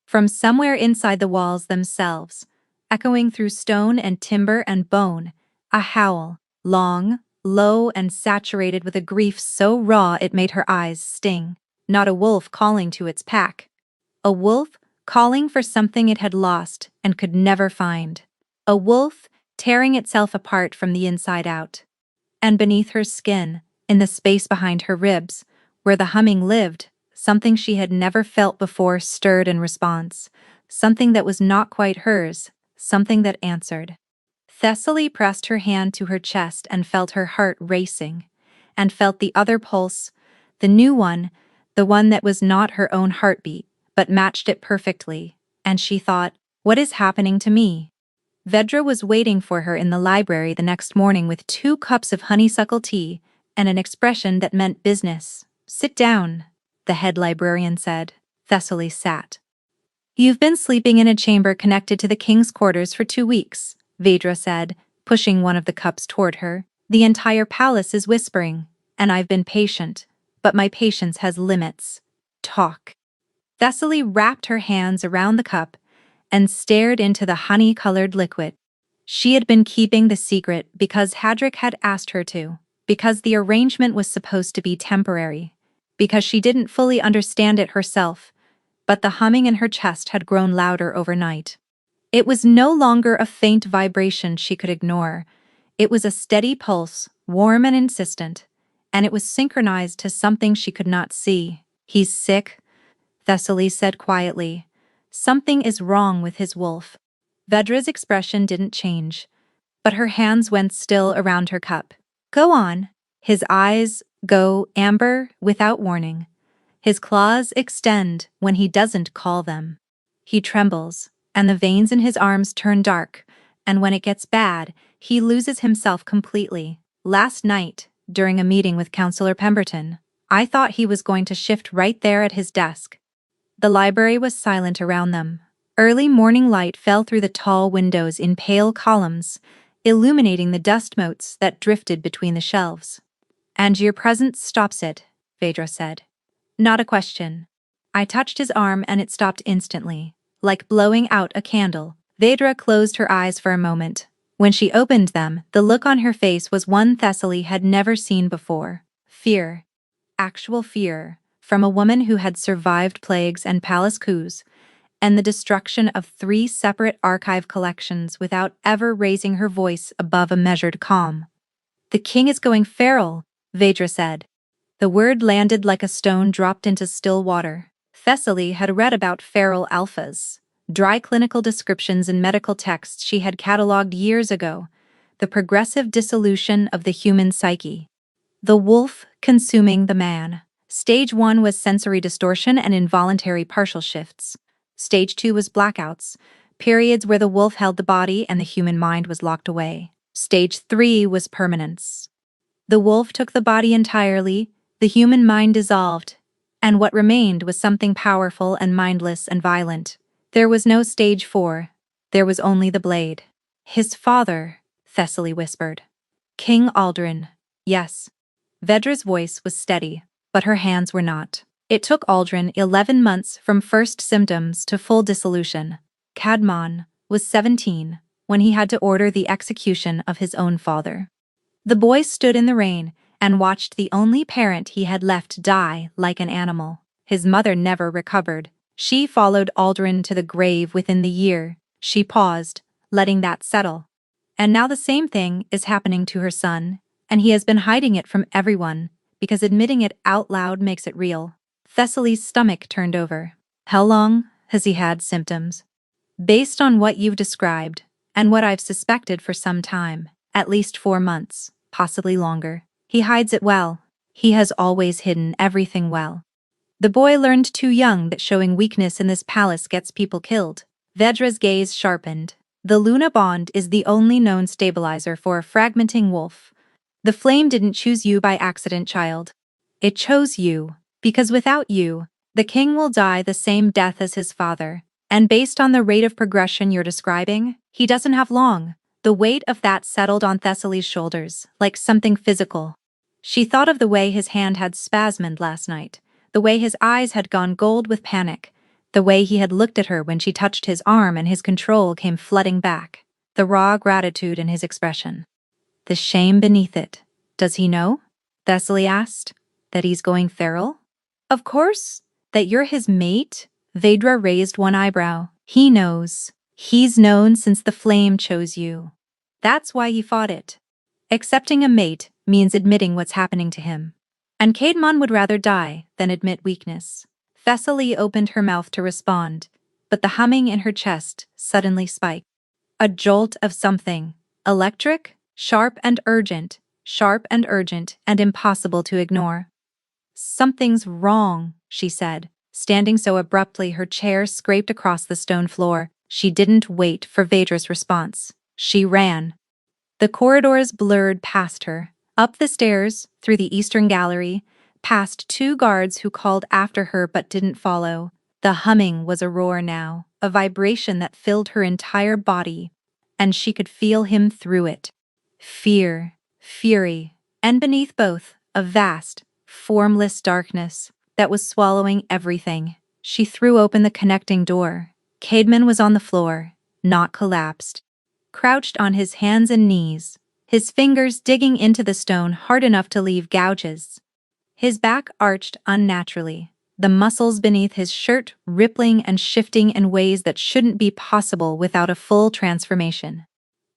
From somewhere inside the walls themselves, echoing through stone and timber and bone, a howl, long, low, and saturated with a grief so raw it made her eyes sting. Not a wolf calling to its pack. A wolf calling for something it had lost and could never find. A wolf tearing itself apart from the inside out. And beneath her skin, in the space behind her ribs, where the humming lived, something she had never felt before stirred in response, something that was not quite hers, something that answered. Thessaly pressed her hand to her chest and felt her heart racing, and felt the other pulse, the new one, the one that was not her own heartbeat, but matched it perfectly, and she thought, "What is happening to me?" Vedra was waiting for her in the library the next morning with 2 cups of honeysuckle tea and an expression that meant business. "Sit down," the head librarian said. Thessaly sat. "You've been sleeping in a chamber connected to the king's quarters for 2 weeks," Vedra said, pushing one of the cups toward her. "The entire palace is whispering, and I've been patient, but my patience has limits. Talk." Thessaly wrapped her hands around the cup and stared into the honey-colored liquid. She had been keeping the secret because Hadric had asked her to, because the arrangement was supposed to be temporary, because she didn't fully understand it herself, but the humming in her chest had grown louder overnight. It was no longer a faint vibration she could ignore. It was a steady pulse, warm and insistent, and it was synchronized to something she could not see. "He's sick," Thessaly said quietly. "Something is wrong with his wolf." Vedra's expression didn't change, but her hands went still around her cup. "Go on." His eyes go amber without warning. His claws extend when he doesn't call them. He trembles, and the veins in his arms turn dark, and when it gets bad, he loses himself completely. Last night, during a meeting with Councillor Pemberton, I thought he was going to shift right there at his desk. The library was silent around them. Early morning light fell through the tall windows in pale columns, illuminating the dust motes that drifted between the shelves. "And your presence stops it," Vedra said. Not a question. I touched his arm and it stopped instantly, like blowing out a candle. Vedra closed her eyes for a moment. When she opened them, the look on her face was one Thessaly had never seen before. Fear. Actual fear, from a woman who had survived plagues and palace coups, and the destruction of 3 separate archive collections without ever raising her voice above a measured calm. "The king is going feral," Vedra said. The word landed like a stone dropped into still water. Thessaly had read about feral alphas, dry clinical descriptions in medical texts she had catalogued years ago, the progressive dissolution of the human psyche. The wolf consuming the man. Stage 1 was sensory distortion and involuntary partial shifts. Stage 2 was blackouts, periods where the wolf held the body and the human mind was locked away. Stage 3 was permanence. The wolf took the body entirely, the human mind dissolved, and what remained was something powerful and mindless and violent. There was no stage 4. There was only the blade. "His father," Thessaly whispered. "King Aldrin." "Yes." Vedra's voice was steady, but her hands were not. It took Aldrin 11 months from first symptoms to full dissolution. Cadmon was 17 when he had to order the execution of his own father. The boy stood in the rain and watched the only parent he had left die like an animal. His mother never recovered. She followed Aldrin to the grave within the year. She paused, letting that settle. And now the same thing is happening to her son, and he has been hiding it from everyone, because admitting it out loud makes it real. Thessaly's stomach turned over. "How long has he had symptoms?" "Based on what you've described, and what I've suspected for some time, at least 4 months, possibly longer. He hides it well. He has always hidden everything well." The boy learned too young that showing weakness in this palace gets people killed. Vedra's gaze sharpened. "The Luna bond is the only known stabilizer for a fragmenting wolf. The flame didn't choose you by accident, child. It chose you, because without you, the king will die the same death as his father. And based on the rate of progression you're describing, he doesn't have long." The weight of that settled on Thessaly's shoulders, like something physical. She thought of the way his hand had spasmed last night, the way his eyes had gone gold with panic, the way he had looked at her when she touched his arm and his control came flooding back, the raw gratitude in his expression. The shame beneath it. "Does he know?" Thessaly asked. "That he's going feral?" "Of course. That you're his mate?" Vedra raised one eyebrow. "He knows. He's known since the flame chose you. That's why he fought it. Accepting a mate means admitting what's happening to him. And Cadmon would rather die than admit weakness." Thessaly opened her mouth to respond, but the humming in her chest suddenly spiked. A jolt of something. Electric, sharp and urgent, and impossible to ignore. "Something's wrong," she said, standing so abruptly her chair scraped across the stone floor. She didn't wait for Vedra's response. She ran. The corridors blurred past her, up the stairs, through the eastern gallery, past 2 guards who called after her but didn't follow. The humming was a roar now, a vibration that filled her entire body, and she could feel him through it. Fear, fury, and beneath both, a vast, formless darkness that was swallowing everything. She threw open the connecting door. Cadmon was on the floor, not collapsed. Crouched on his hands and knees, his fingers digging into the stone hard enough to leave gouges. His back arched unnaturally, the muscles beneath his shirt rippling and shifting in ways that shouldn't be possible without a full transformation.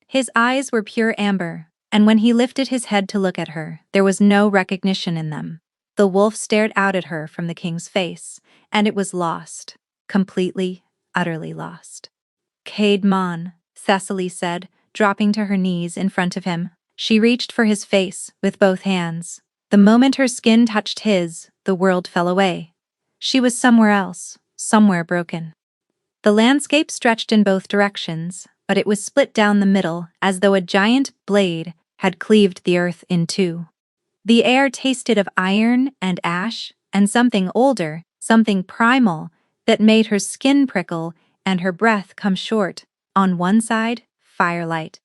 His eyes were pure amber, and when he lifted his head to look at her, there was no recognition in them. The wolf stared out at her from the king's face, and it was lost, completely, utterly lost. "Cadmon," Thessaly said, dropping to her knees in front of him. She reached for his face with both hands. The moment her skin touched his, the world fell away. She was somewhere else, somewhere broken. The landscape stretched in both directions, but it was split down the middle as though a giant blade had cleaved the earth in 2. The air tasted of iron and ash, and something older, something primal, that made her skin prickle and her breath come short. On one side, firelight.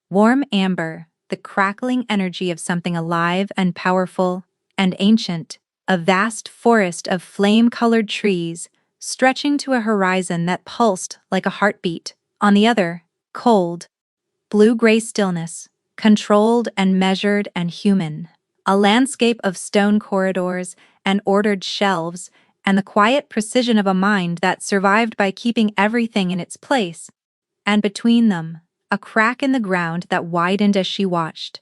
Warm amber, the crackling energy of something alive and powerful and ancient. A vast forest of flame-colored trees, stretching to a horizon that pulsed like a heartbeat. On the other, cold, blue-gray stillness, controlled and measured and human. A landscape of stone corridors and ordered shelves, and the quiet precision of a mind that survived by keeping everything in its place. And between them, a crack in the ground that widened as she watched,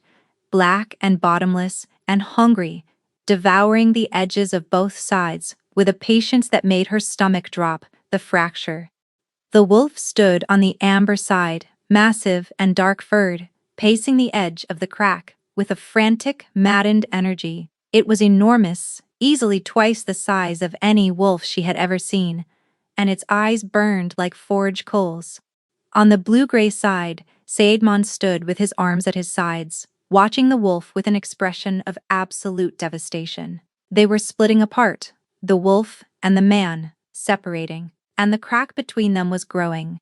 black and bottomless and hungry, devouring the edges of both sides with a patience that made her stomach drop. The fracture. The wolf stood on the amber side, massive and dark-furred, pacing the edge of the crack with a frantic, maddened energy. It was enormous, easily twice the size of any wolf she had ever seen, and its eyes burned like forge coals. On the blue-gray side, Saidmon stood with his arms at his sides, watching the wolf with an expression of absolute devastation. They were splitting apart, the wolf and the man, separating, and the crack between them was growing.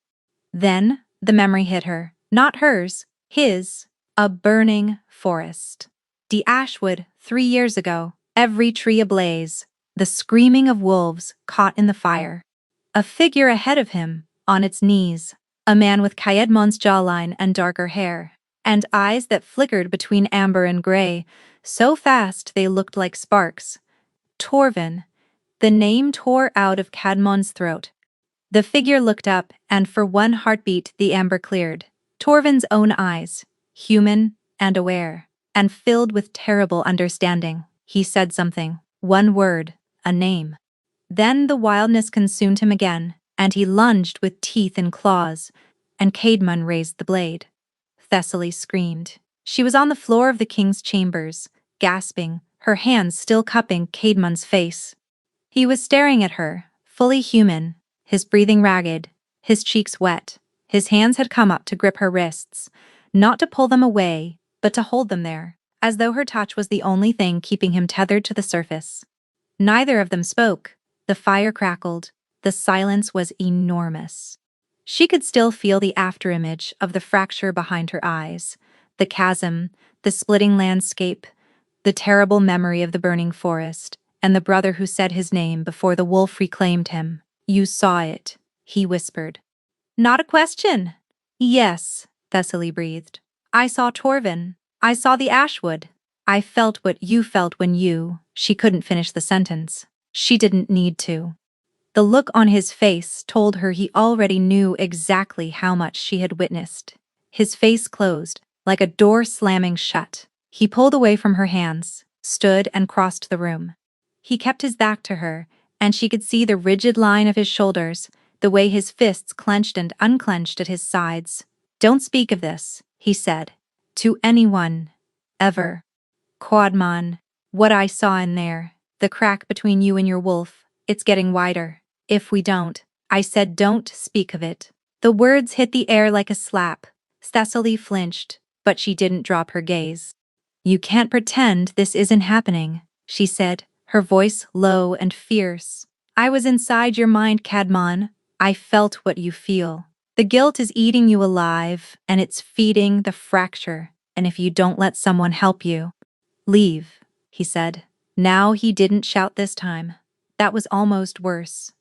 Then, the memory hit her. Not hers, his. A burning forest. The Ashwood, 3 years ago, every tree ablaze, the screaming of wolves caught in the fire. A figure ahead of him, on its knees, a man with Caedmon's jawline and darker hair, and eyes that flickered between amber and gray, so fast they looked like sparks. Torvin. The name tore out of Caedmon's throat. The figure looked up, and for one heartbeat the amber cleared. Torvin's own eyes, human and aware, and filled with terrible understanding. He said something, one word, a name. Then the wildness consumed him again, and he lunged with teeth and claws, and Caedmon raised the blade. Thessaly screamed. She was on the floor of the king's chambers, gasping, her hands still cupping Caedmon's face. He was staring at her, fully human, his breathing ragged, his cheeks wet. His hands had come up to grip her wrists, not to pull them away, but to hold them there, as though her touch was the only thing keeping him tethered to the surface. Neither of them spoke. The fire crackled. The silence was enormous. She could still feel the afterimage of the fracture behind her eyes, the chasm, the splitting landscape, the terrible memory of the burning forest, and the brother who said his name before the wolf reclaimed him. You saw it, he whispered. Not a question. Yes, Thessaly breathed. I saw Torvin. I saw the Ashwood. I felt what you felt when you— She couldn't finish the sentence. She didn't need to. The look on his face told her he already knew exactly how much she had witnessed. His face closed, like a door slamming shut. He pulled away from her hands, stood and crossed the room. He kept his back to her, and she could see the rigid line of his shoulders, the way his fists clenched and unclenched at his sides. Don't speak of this, he said. To anyone. Ever. Caedmon. What I saw in there, the crack between you and your wolf, it's getting wider. If we don't. I said don't speak of it. The words hit the air like a slap. Thessaly flinched, but she didn't drop her gaze. You can't pretend this isn't happening, she said, her voice low and fierce. I was inside your mind, Caedmon. I felt what you feel. The guilt is eating you alive, and it's feeding the fracture, and if you don't let someone help you, leave, he said. Now he didn't shout this time. That was almost worse.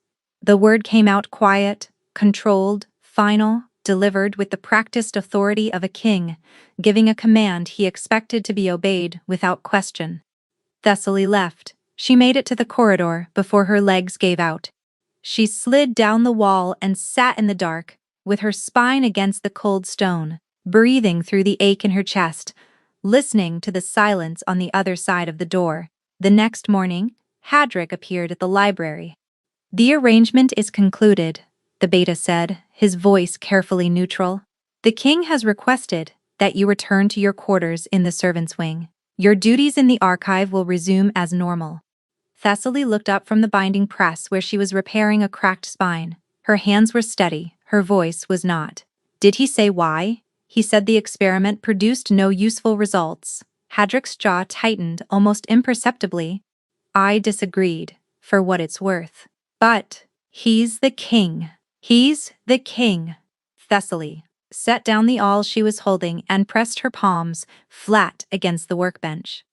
The word came out quiet, controlled, final, delivered with the practiced authority of a king, giving a command he expected to be obeyed without question. Thessaly left. She made it to the corridor before her legs gave out. She slid down the wall and sat in the dark, with her spine against the cold stone, breathing through the ache in her chest, listening to the silence on the other side of the door. The next morning, Hadric appeared at the library. The arrangement is concluded, the beta said, his voice carefully neutral. The king has requested that you return to your quarters in the servants' wing. Your duties in the archive will resume as normal. Thessaly looked up from the binding press where she was repairing a cracked spine. Her hands were steady, her voice was not. Did he say why? He said the experiment produced no useful results. Hadrick's jaw tightened almost imperceptibly. I disagreed, for what it's worth. But he's the king. He's the king. Thessaly set down the awl she was holding and pressed her palms flat against the workbench.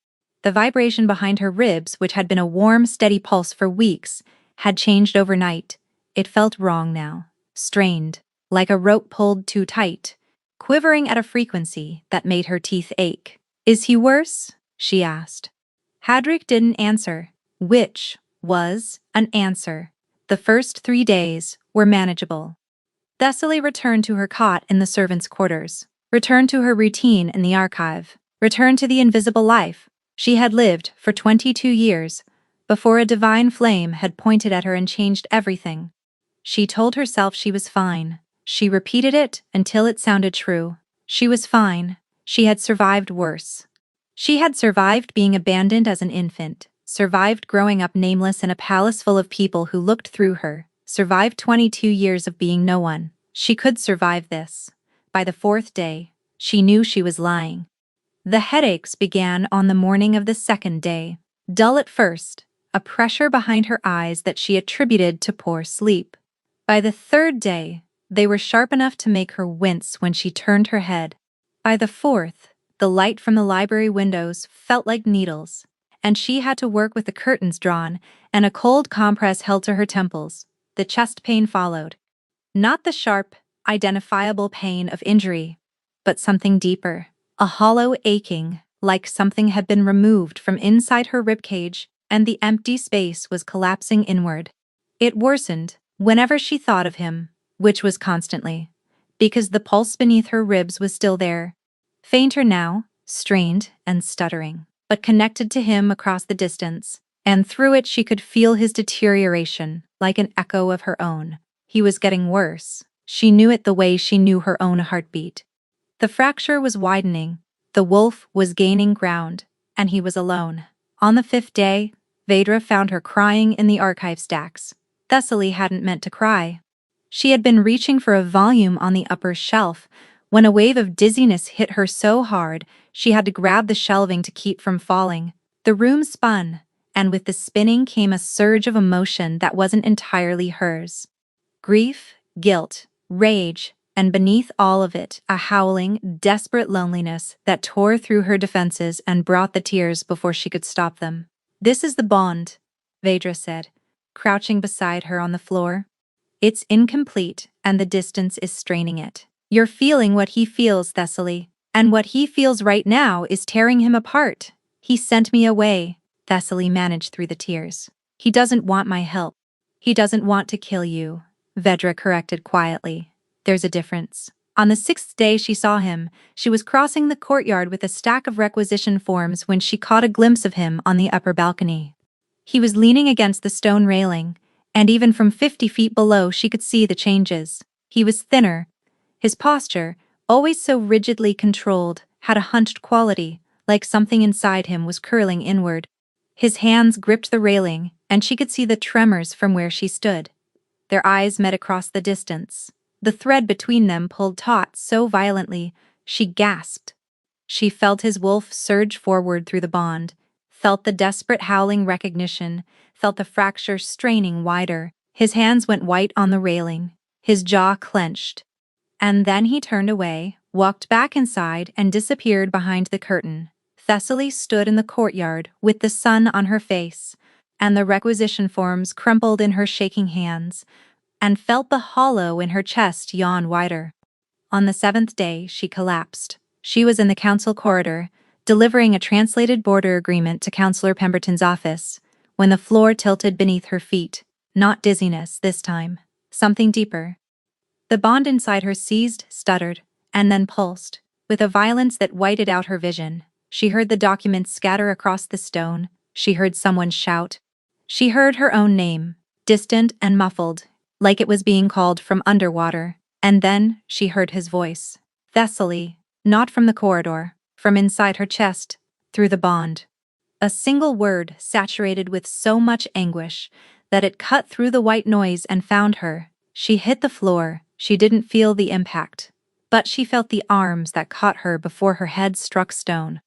The vibration behind her ribs, which had been a warm, steady pulse for weeks, had changed overnight. It felt wrong now, strained, like a rope pulled too tight, quivering at a frequency that made her teeth ache. "Is he worse?" she asked. Hadrick didn't answer, which was an answer. The first 3 days were manageable. Thessaly returned to her cot in the servants' quarters, returned to her routine in the archive, returned to the invisible life she had lived for 22 years before a divine flame had pointed at her and changed everything. She told herself she was fine. She repeated it until it sounded true. She was fine. She had survived worse. She had survived being abandoned as an infant, survived growing up nameless in a palace full of people who looked through her, survived 22 years of being no one. She could survive this. By the 4th day, she knew she was lying. The headaches began on the morning of the 2nd day. Dull at first, a pressure behind her eyes that she attributed to poor sleep. By the 3rd day, they were sharp enough to make her wince when she turned her head. By the 4th, the light from the library windows felt like needles, and she had to work with the curtains drawn and a cold compress held to her temples. The chest pain followed. Not the sharp, identifiable pain of injury, but something deeper, a hollow aching, like something had been removed from inside her ribcage and the empty space was collapsing inward. It worsened whenever she thought of him, which was constantly, because the pulse beneath her ribs was still there, fainter now, strained and stuttering, but connected to him across the distance, and through it she could feel his deterioration, like an echo of her own. He was getting worse. She knew it the way she knew her own heartbeat. The fracture was widening, the wolf was gaining ground, and he was alone. On the 5th day, Vedra found her crying in the archive stacks. Thessaly hadn't meant to cry. She had been reaching for a volume on the upper shelf when a wave of dizziness hit her so hard she had to grab the shelving to keep from falling. The room spun, and with the spinning came a surge of emotion that wasn't entirely hers. Grief, guilt, rage, and beneath all of it, a howling, desperate loneliness that tore through her defenses and brought the tears before she could stop them. "This is the bond," Vedra said, crouching beside her on the floor. "It's incomplete, and the distance is straining it. You're feeling what he feels, Thessaly, and what he feels right now is tearing him apart. He sent me away," Thessaly managed through the tears. "He doesn't want my help. He doesn't want to kill you," Vedra corrected quietly. "There's a difference." On the 6th day she saw him. She was crossing the courtyard with a stack of requisition forms when she caught a glimpse of him on the upper balcony. He was leaning against the stone railing, and even from 50 feet below she could see the changes. He was thinner. His posture, always so rigidly controlled, had a hunched quality, like something inside him was curling inward. His hands gripped the railing, and she could see the tremors from where she stood. Their eyes met across the distance. The thread between them pulled taut so violently, she gasped. She felt his wolf surge forward through the bond, felt the desperate howling recognition, felt the fracture straining wider. His hands went white on the railing, his jaw clenched. And then he turned away, walked back inside, and disappeared behind the curtain. Thessaly stood in the courtyard with the sun on her face, and the requisition forms crumpled in her shaking hands, and felt the hollow in her chest yawn wider. On the 7th day, she collapsed. She was in the council corridor, delivering a translated border agreement to Councillor Pemberton's office, when the floor tilted beneath her feet. Not dizziness this time. Something deeper. The bond inside her seized, stuttered, and then pulsed, with a violence that whited out her vision. She heard the documents scatter across the stone. She heard someone shout. She heard her own name, distant and muffled, like it was being called from underwater. And then she heard his voice. Thessaly, not from the corridor, from inside her chest, through the bond. A single word saturated with so much anguish that it cut through the white noise and found her. She hit the floor. She didn't feel the impact, but she felt the arms that caught her before her head struck stone.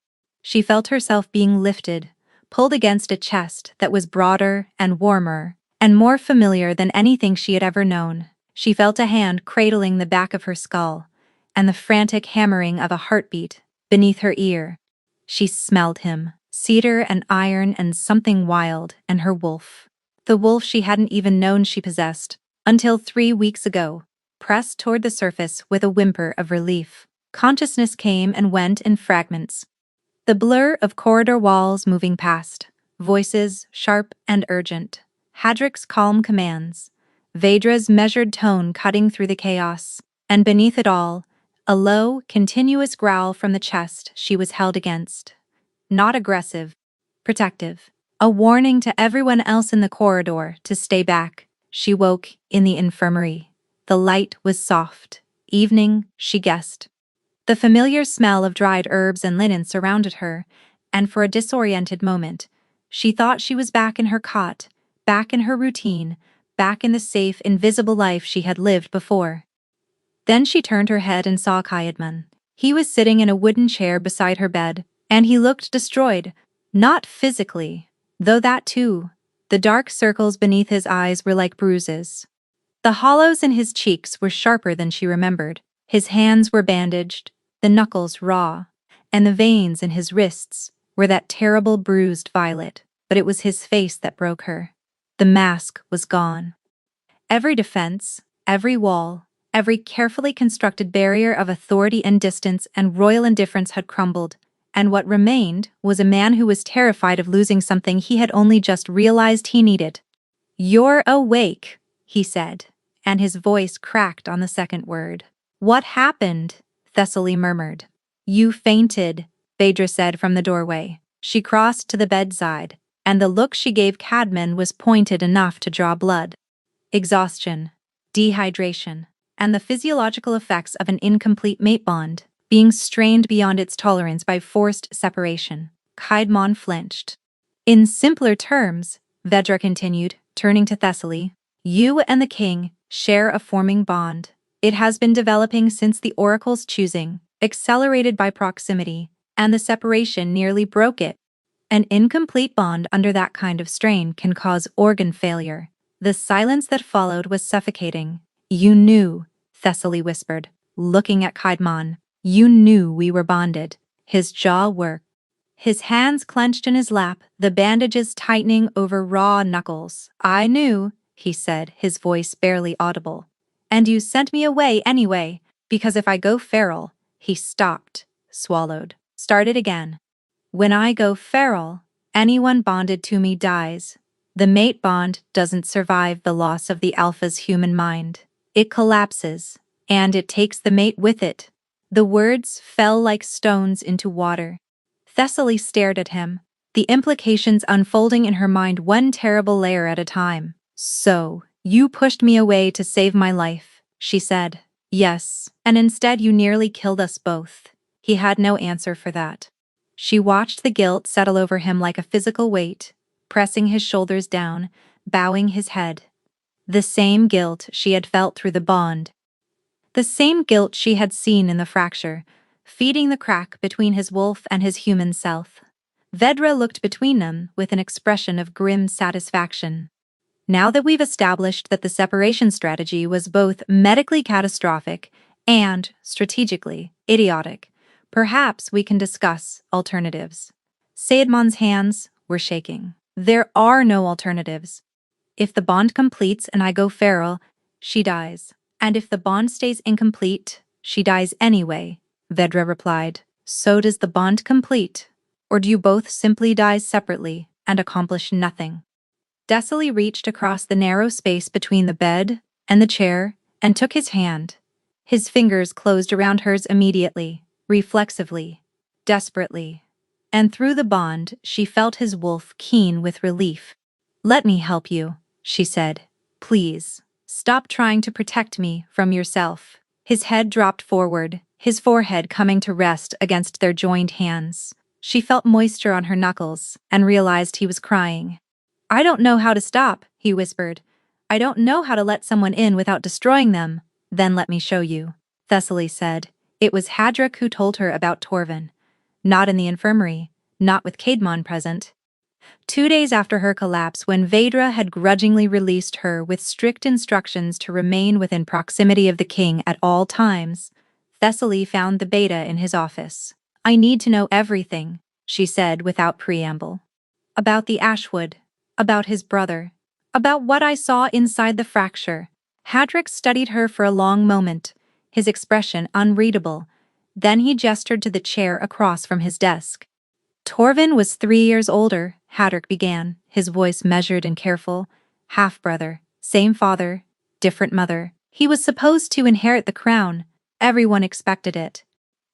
She felt herself being lifted, pulled against a chest that was broader and warmer, and more familiar than anything she had ever known. She felt a hand cradling the back of her skull, and the frantic hammering of a heartbeat beneath her ear. She smelled him, cedar and iron and something wild, and her wolf. The wolf she hadn't even known she possessed, until 3 weeks ago, pressed toward the surface with a whimper of relief. Consciousness came and went in fragments. The blur of corridor walls moving past, voices sharp and urgent, Hadric's calm commands, Vedra's measured tone cutting through the chaos, and beneath it all, a low, continuous growl from the chest she was held against. Not aggressive, protective. A warning to everyone else in the corridor to stay back. She woke in the infirmary. The light was soft. Evening, she guessed. The familiar smell of dried herbs and linen surrounded her, and for a disoriented moment, she thought she was back in her cot, back in her routine, back in the safe, invisible life she had lived before. Then she turned her head and saw Kaidman. He was sitting in a wooden chair beside her bed, and he looked destroyed, not physically, though that too. The dark circles beneath his eyes were like bruises. The hollows in his cheeks were sharper than she remembered. His hands were bandaged, the knuckles raw, and the veins in his wrists were that terrible bruised violet. But it was his face that broke her. The mask was gone. Every defense, every wall, every carefully constructed barrier of authority and distance and royal indifference had crumbled, and what remained was a man who was terrified of losing something he had only just realized he needed. "You're awake," he said, and his voice cracked on the second word. "What happened?" Thessaly murmured. "You fainted," Vedra said from the doorway. She crossed to the bedside, and the look she gave Cadman was pointed enough to draw blood. Exhaustion, dehydration, and the physiological effects of an incomplete mate bond, being strained beyond its tolerance by forced separation. Kaidman flinched. "In simpler terms," Vedra continued, turning to Thessaly, "you and the king share a forming bond. It has been developing since the oracle's choosing, accelerated by proximity, and the separation nearly broke it. An incomplete bond under that kind of strain can cause organ failure." The silence that followed was suffocating. "You knew," Thessaly whispered, looking at Kaidman. "You knew we were bonded." His jaw worked. His hands clenched in his lap, the bandages tightening over raw knuckles. "I knew," he said, his voice barely audible. "And you sent me away anyway, because if I go feral..." He stopped, swallowed, started again. "When I go feral, anyone bonded to me dies. The mate bond doesn't survive the loss of the alpha's human mind. It collapses, and it takes the mate with it." The words fell like stones into water. Thessaly stared at him, the implications unfolding in her mind one terrible layer at a time. "So, you pushed me away to save my life," she said. "Yes, and instead you nearly killed us both." He had no answer for that. She watched the guilt settle over him like a physical weight, pressing his shoulders down, bowing his head. The same guilt she had felt through the bond. The same guilt she had seen in the fracture, feeding the crack between his wolf and his human self. Vedra looked between them with an expression of grim satisfaction. "Now that we've established that the separation strategy was both medically catastrophic and, strategically, idiotic, perhaps we can discuss alternatives." Saidman's hands were shaking. "There are no alternatives. If the bond completes and I go feral, she dies. And if the bond stays incomplete, she dies anyway," Vedra replied. "So does the bond complete? Or do you both simply die separately and accomplish nothing?" Thessaly reached across the narrow space between the bed and the chair and took his hand. His fingers closed around hers immediately, reflexively, desperately. And through the bond, she felt his wolf keen with relief. "Let me help you," she said. "Please. Stop trying to protect me from yourself." His head dropped forward, his forehead coming to rest against their joined hands. She felt moisture on her knuckles and realized he was crying. "I don't know how to stop," he whispered. "I don't know how to let someone in without destroying them." "Then let me show you," Thessaly said. It was Hadric who told her about Torvin. Not in the infirmary, not with Caedmon present. 2 days after her collapse, when Phaedra had grudgingly released her with strict instructions to remain within proximity of the king at all times, Thessaly found the beta in his office. "I need to know everything," she said without preamble. "About the Ashwood, about his brother, about what I saw inside the fracture." Hadric studied her for a long moment, his expression unreadable. Then he gestured to the chair across from his desk. "Torvin was 3 years older," Hadric began, his voice measured and careful. "Half-brother, same father, different mother. He was supposed to inherit the crown. Everyone expected it.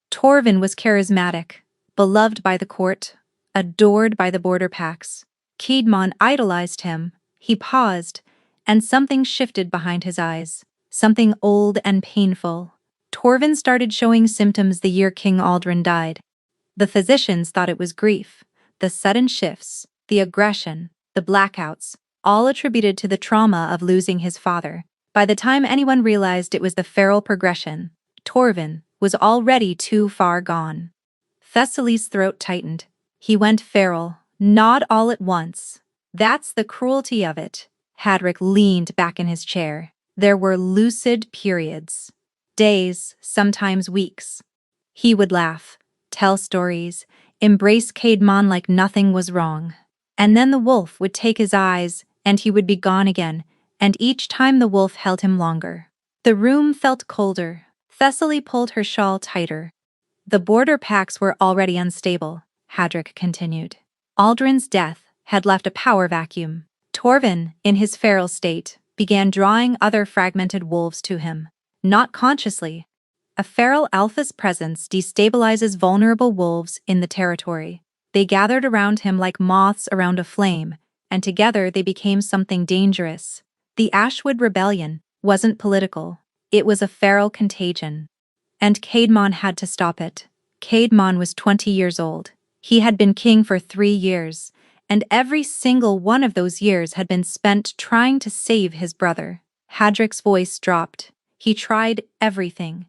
Torvin was charismatic, beloved by the court, adored by the border packs. Caedmon idolized him." He paused, and something shifted behind his eyes, something old and painful. "Torvin started showing symptoms the year King Aldrin died. The physicians thought it was grief, the sudden shifts, the aggression, the blackouts, all attributed to the trauma of losing his father. By the time anyone realized it was the feral progression, Torvin was already too far gone." Thessaly's throat tightened. "He went feral, not all at once. That's the cruelty of it." Hadric leaned back in his chair. "There were lucid periods. Days, sometimes weeks. He would laugh, tell stories, embrace Caedmon like nothing was wrong. And then the wolf would take his eyes, and he would be gone again, and each time the wolf held him longer." The room felt colder. Thessaly pulled her shawl tighter. "The border packs were already unstable," Hadric continued. "Aldrin's death had left a power vacuum. Torvin, in his feral state, began drawing other fragmented wolves to him. Not consciously. A feral alpha's presence destabilizes vulnerable wolves in the territory. They gathered around him like moths around a flame, and together they became something dangerous. The Ashwood Rebellion wasn't political. It was a feral contagion. And Caedmon had to stop it. Caedmon was 20 years old. He had been king for 3 years, and every single one of those years had been spent trying to save his brother." Hadric's voice dropped. "He tried everything.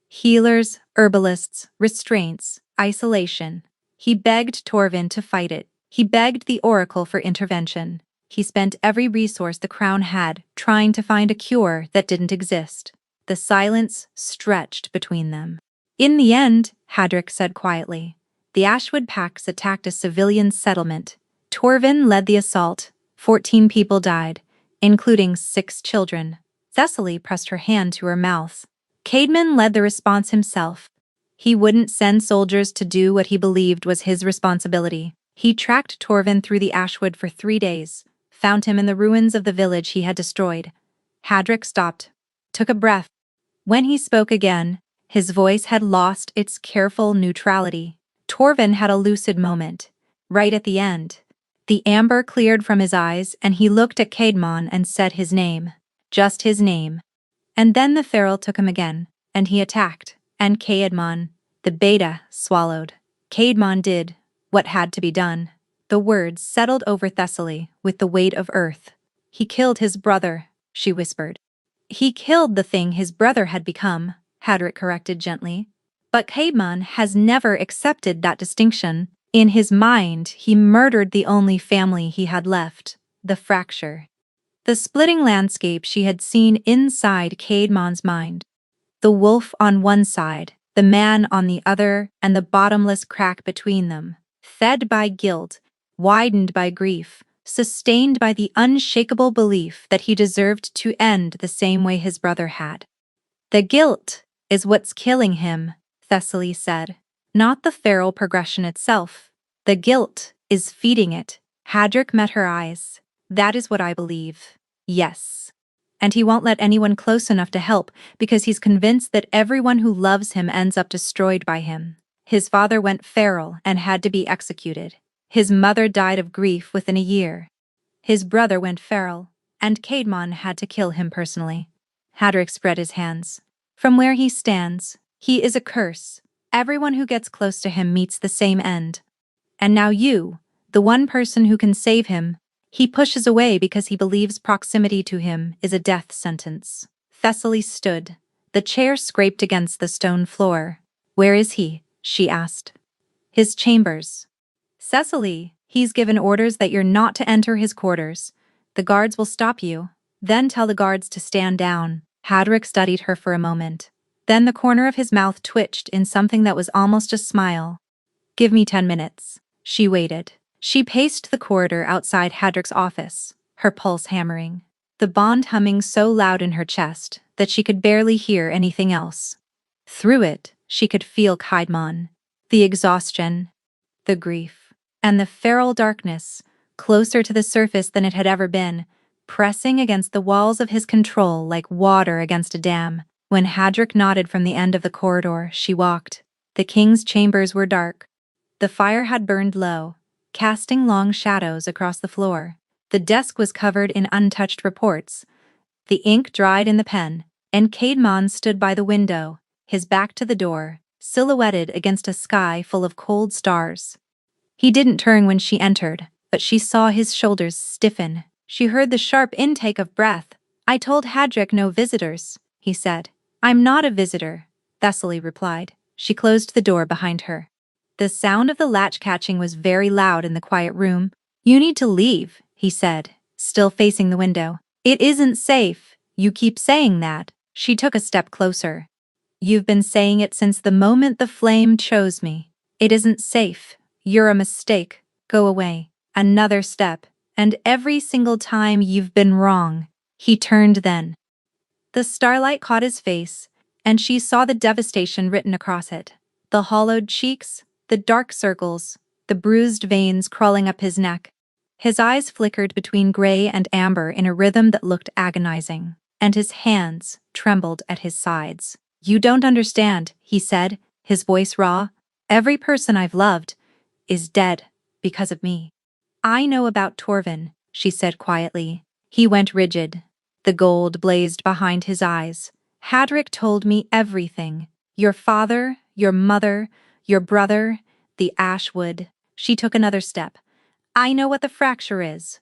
Healers, herbalists, restraints, isolation. He begged Torvin to fight it. He begged the Oracle for intervention. He spent every resource the crown had trying to find a cure that didn't exist." The silence stretched between them. "In the end," Hadric said quietly, "the Ashwood packs attacked a civilian settlement. Torvin led the assault. 14 people died, including 6 children." Thessaly pressed her hand to her mouth. "Caedmon led the response himself. He wouldn't send soldiers to do what he believed was his responsibility. He tracked Torvin through the Ashwood for 3 days, found him in the ruins of the village he had destroyed." Hadric stopped, took a breath. When he spoke again, his voice had lost its careful neutrality. Torvin had a lucid moment. Right at the end, the amber cleared from his eyes and he looked at Caedmon and said his name. Just his name. And then the feral took him again, and he attacked. And Caedmon, the beta, swallowed. Caedmon did what had to be done. The words settled over Thessaly with the weight of earth. "He killed his brother," she whispered. "He killed the thing his brother had become," Hadric corrected gently. "But Caedmon has never accepted that distinction. In his mind, he murdered the only family he had left, the fracture." The splitting landscape she had seen inside Caedmon's mind. The wolf on one side, the man on the other, and the bottomless crack between them. Fed by guilt, widened by grief, sustained by the unshakable belief that he deserved to end the same way his brother had. "The guilt is what's killing him," Thessaly said. "Not the feral progression itself. The guilt is feeding it." Hadric met her eyes. "That is what I believe. Yes. And he won't let anyone close enough to help because he's convinced that everyone who loves him ends up destroyed by him. His father went feral and had to be executed. His mother died of grief within a year. His brother went feral, and Caedmon had to kill him personally." Hadric spread his hands. "From where he stands, he is a curse. Everyone who gets close to him meets the same end. And now you, the one person who can save him, he pushes away because he believes proximity to him is a death sentence." Thessaly stood. The chair scraped against the stone floor. "Where is he?" she asked. "His chambers." Cecily, he's given orders that you're not to enter his quarters. The guards will stop you. Then tell the guards to stand down. Hadrick studied her for a moment. Then the corner of his mouth twitched in something that was almost a smile. Give me 10 minutes. She waited. She paced the corridor outside Hadrick's office, her pulse hammering, the bond humming so loud in her chest that she could barely hear anything else. Through it, she could feel Kaidmon, the exhaustion, the grief, and the feral darkness, closer to the surface than it had ever been, pressing against the walls of his control like water against a dam. When Hadrick nodded from the end of the corridor, she walked. The king's chambers were dark. The fire had burned low, casting long shadows across the floor. The desk was covered in untouched reports. The ink dried in the pen, and Kaidmon stood by the window, his back to the door, silhouetted against a sky full of cold stars. He didn't turn when she entered, but she saw his shoulders stiffen. She heard the sharp intake of breath. I told Hadrick no visitors, he said. I'm not a visitor, Thessaly replied. She closed the door behind her. The sound of the latch catching was very loud in the quiet room. You need to leave, he said, still facing the window. It isn't safe. You keep saying that. She took a step closer. You've been saying it since the moment the flame chose me. It isn't safe. You're a mistake. Go away. Another step. And every single time you've been wrong. He turned then. The starlight caught his face, and she saw the devastation written across it. The hollowed cheeks, the dark circles, the bruised veins crawling up his neck. His eyes flickered between gray and amber in a rhythm that looked agonizing, and his hands trembled at his sides. You don't understand, he said, his voice raw. Every person I've loved is dead because of me. I know about Torvin, she said quietly. He went rigid. The gold blazed behind his eyes. Hadrick told me everything. Your father, your mother, your brother, the Ashwood. She took another step. I know what the fracture is.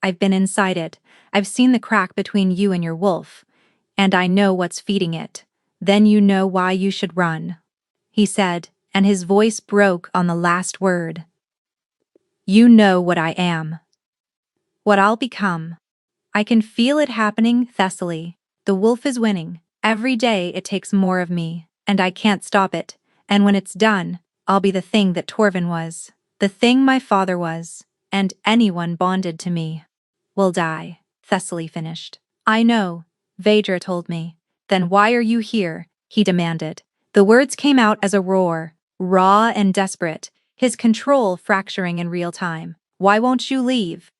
I've been inside it. I've seen the crack between you and your wolf. And I know what's feeding it. Then you know why you should run, he said, and his voice broke on the last word. You know what I am. What I'll become. I can feel it happening, Thessaly. The wolf is winning. Every day it takes more of me, and I can't stop it. And when it's done, I'll be the thing that Torvin was, the thing my father was, and anyone bonded to me will die, Thessaly finished. I know, Vaedra told me. Then why are you here? He demanded. The words came out as a roar, raw and desperate, his control fracturing in real time. Why won't you leave?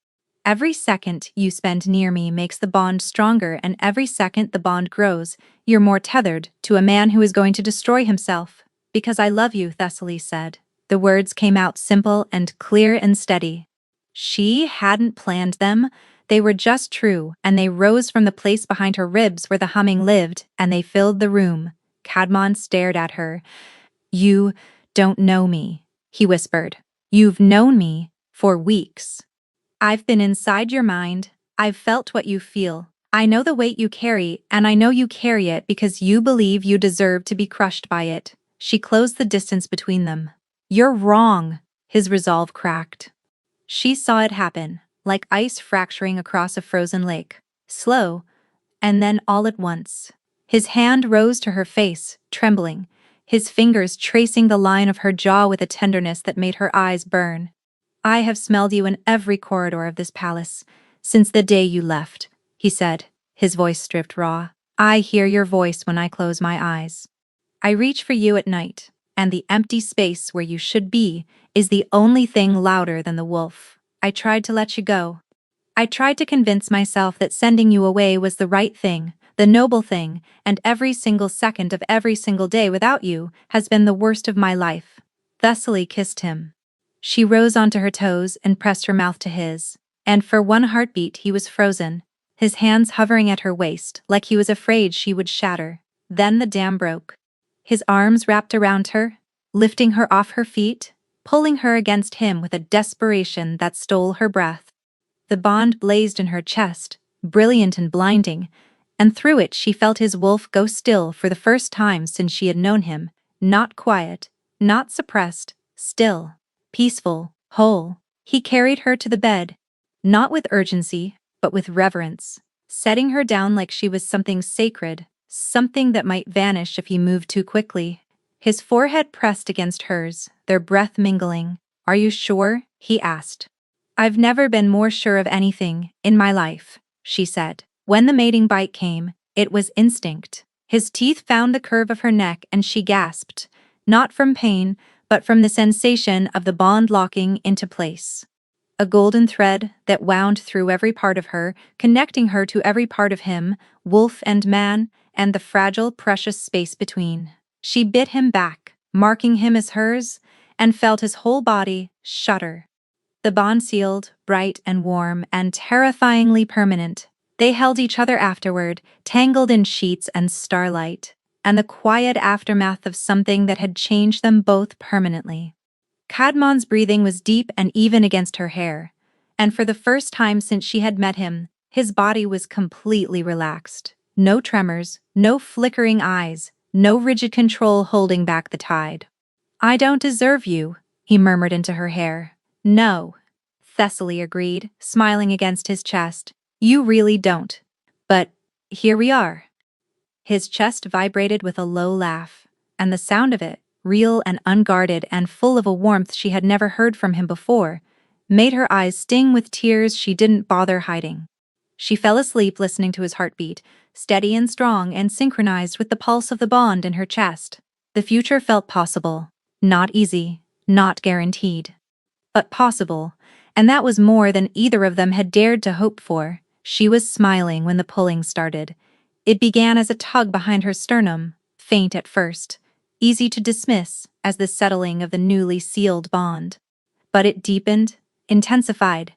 Every second you spend near me makes the bond stronger, and every second the bond grows, you're more tethered to a man who is going to destroy himself. Because I love you, Thessaly said. The words came out simple and clear and steady. She hadn't planned them. They were just true, and they rose from the place behind her ribs where the humming lived, and they filled the room. Kaidmon stared at her. You don't know me, he whispered. You've known me for weeks. I've been inside your mind. I've felt what you feel. I know the weight you carry, and I know you carry it because you believe you deserve to be crushed by it. She closed the distance between them. You're wrong, his resolve cracked. She saw it happen, like ice fracturing across a frozen lake. Slow, and then all at once. His hand rose to her face, trembling, his fingers tracing the line of her jaw with a tenderness that made her eyes burn. I have smelled you in every corridor of this palace, since the day you left, he said, his voice stripped raw. I hear your voice when I close my eyes. I reach for you at night, and the empty space where you should be is the only thing louder than the wolf. I tried to let you go. I tried to convince myself that sending you away was the right thing, the noble thing, and every single second of every single day without you has been the worst of my life. Thessaly kissed him. She rose onto her toes and pressed her mouth to his, and for one heartbeat he was frozen, his hands hovering at her waist like he was afraid she would shatter. Then the dam broke. His arms wrapped around her, lifting her off her feet, pulling her against him with a desperation that stole her breath. The bond blazed in her chest, brilliant and blinding, and through it she felt his wolf go still for the first time since she had known him, not quiet, not suppressed, still, peaceful, whole. He carried her to the bed, not with urgency, but with reverence, setting her down like she was something sacred, something that might vanish if he moved too quickly. His forehead pressed against hers, their breath mingling. "Are you sure?" he asked. "I've never been more sure of anything in my life," she said. When the mating bite came, it was instinct. His teeth found the curve of her neck and she gasped, not from pain, but from the sensation of the bond locking into place. A golden thread that wound through every part of her, connecting her to every part of him, wolf and man, and the fragile, precious space between. She bit him back, marking him as hers, and felt his whole body shudder. The bond sealed, bright and warm, and terrifyingly permanent. They held each other afterward, tangled in sheets and starlight, and the quiet aftermath of something that had changed them both permanently. Cadmon's breathing was deep and even against her hair, and for the first time since she had met him, his body was completely relaxed. No tremors, no flickering eyes, no rigid control holding back the tide. "I don't deserve you," he murmured into her hair. "No," Thessaly agreed, smiling against his chest. "You really don't. But here we are." His chest vibrated with a low laugh, and the sound of it, real and unguarded and full of a warmth she had never heard from him before, made her eyes sting with tears she didn't bother hiding. She fell asleep listening to his heartbeat, steady and strong and synchronized with the pulse of the bond in her chest. The future felt possible. Not easy, not guaranteed. But possible, and that was more than either of them had dared to hope for. She was smiling when the pulling started. It began as a tug behind her sternum, faint at first, easy to dismiss as the settling of the newly sealed bond. But it deepened, intensified,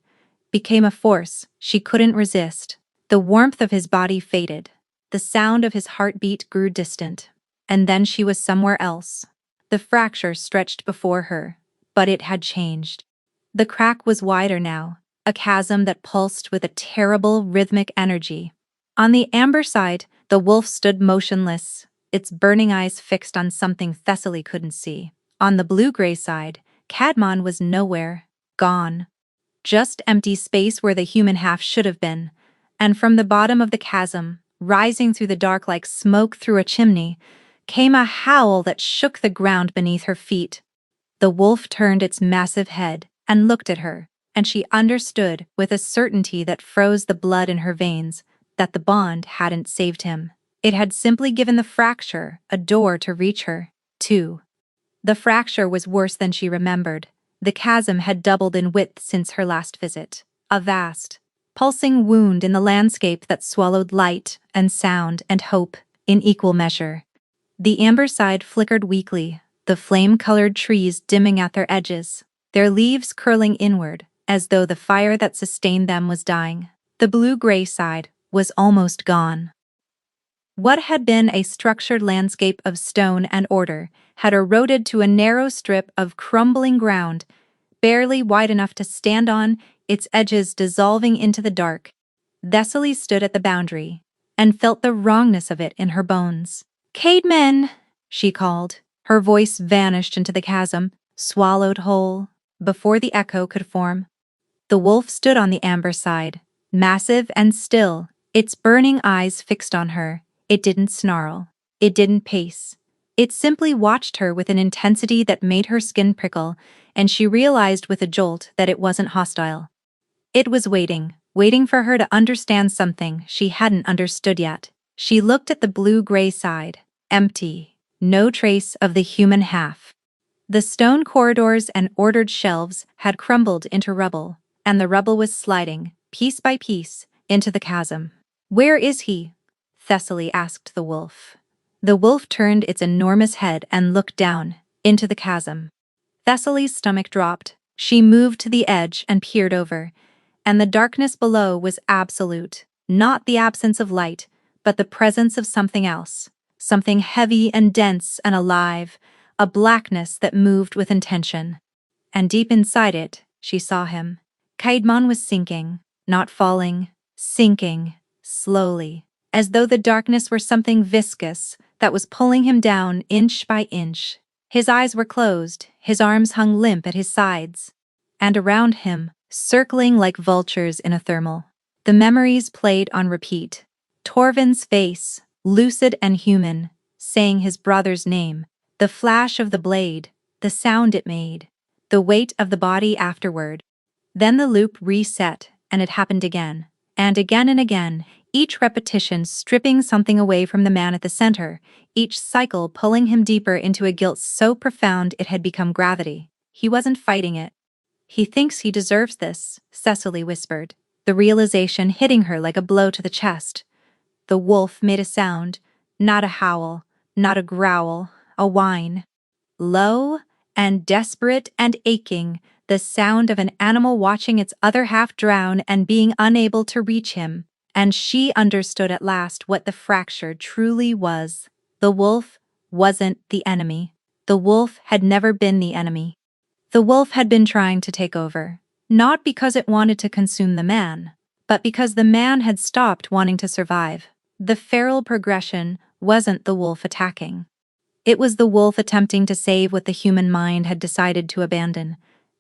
became a force she couldn't resist. The warmth of his body faded. The sound of his heartbeat grew distant. And then she was somewhere else. The fracture stretched before her, but it had changed. The crack was wider now, a chasm that pulsed with a terrible rhythmic energy. On the amber side, the wolf stood motionless, its burning eyes fixed on something Thessaly couldn't see. On the blue-gray side, Cadmon was nowhere, gone. Just empty space where the human half should have been. And from the bottom of the chasm, rising through the dark like smoke through a chimney, came a howl that shook the ground beneath her feet. The wolf turned its massive head and looked at her, and she understood with a certainty that froze the blood in her veins that the bond hadn't saved him. It had simply given the fracture a door to reach her, too. The fracture was worse than she remembered. The chasm had doubled in width since her last visit. A vast, pulsing wound in the landscape that swallowed light and sound and hope in equal measure. The amber side flickered weakly, the flame-colored trees dimming at their edges, their leaves curling inward, as though the fire that sustained them was dying. The blue-gray side was almost gone. What had been a structured landscape of stone and order had eroded to a narrow strip of crumbling ground, barely wide enough to stand on, its edges dissolving into the dark. Thessaly stood at the boundary and felt the wrongness of it in her bones. "Cadman!" she called. Her voice vanished into the chasm, swallowed whole, before the echo could form. The wolf stood on the amber side, massive and still, its burning eyes fixed on her. It didn't snarl. It didn't pace. It simply watched her with an intensity that made her skin prickle, and she realized with a jolt that it wasn't hostile. It was waiting for her to understand something she hadn't understood yet. She looked at the blue-gray side, empty, no trace of the human half. The stone corridors and ordered shelves had crumbled into rubble, and the rubble was sliding, piece by piece, into the chasm. "Where is he?" Thessaly asked the wolf. The wolf turned its enormous head and looked down, into the chasm. Thessaly's stomach dropped. She moved to the edge and peered over, and the darkness below was absolute, not the absence of light, but the presence of something else, something heavy and dense and alive, a blackness that moved with intention. And deep inside it, she saw him. Cadmon was sinking, not falling, sinking, slowly, as though the darkness were something viscous that was pulling him down inch by inch. His eyes were closed, his arms hung limp at his sides. and around him, circling like vultures in a thermal. The memories played on repeat. Torvin's face, lucid and human, saying his brother's name, the flash of the blade, the sound it made, the weight of the body afterward. Then the loop reset, and it happened again, and again, each repetition stripping something away from the man at the center, each cycle pulling him deeper into a guilt so profound it had become gravity. He wasn't fighting it. He thinks he deserves this, Cecily whispered, the realization hitting her like a blow to the chest. The wolf made a sound, not a howl, not a growl, a whine. Low and desperate and aching, the sound of an animal watching its other half drown and being unable to reach him. And she understood at last what the fracture truly was. The wolf wasn't the enemy. The wolf had never been the enemy. The wolf had been trying to take over, not because it wanted to consume the man, but because the man had stopped wanting to survive. The feral progression wasn't the wolf attacking. It was the wolf attempting to save what the human mind had decided to abandon.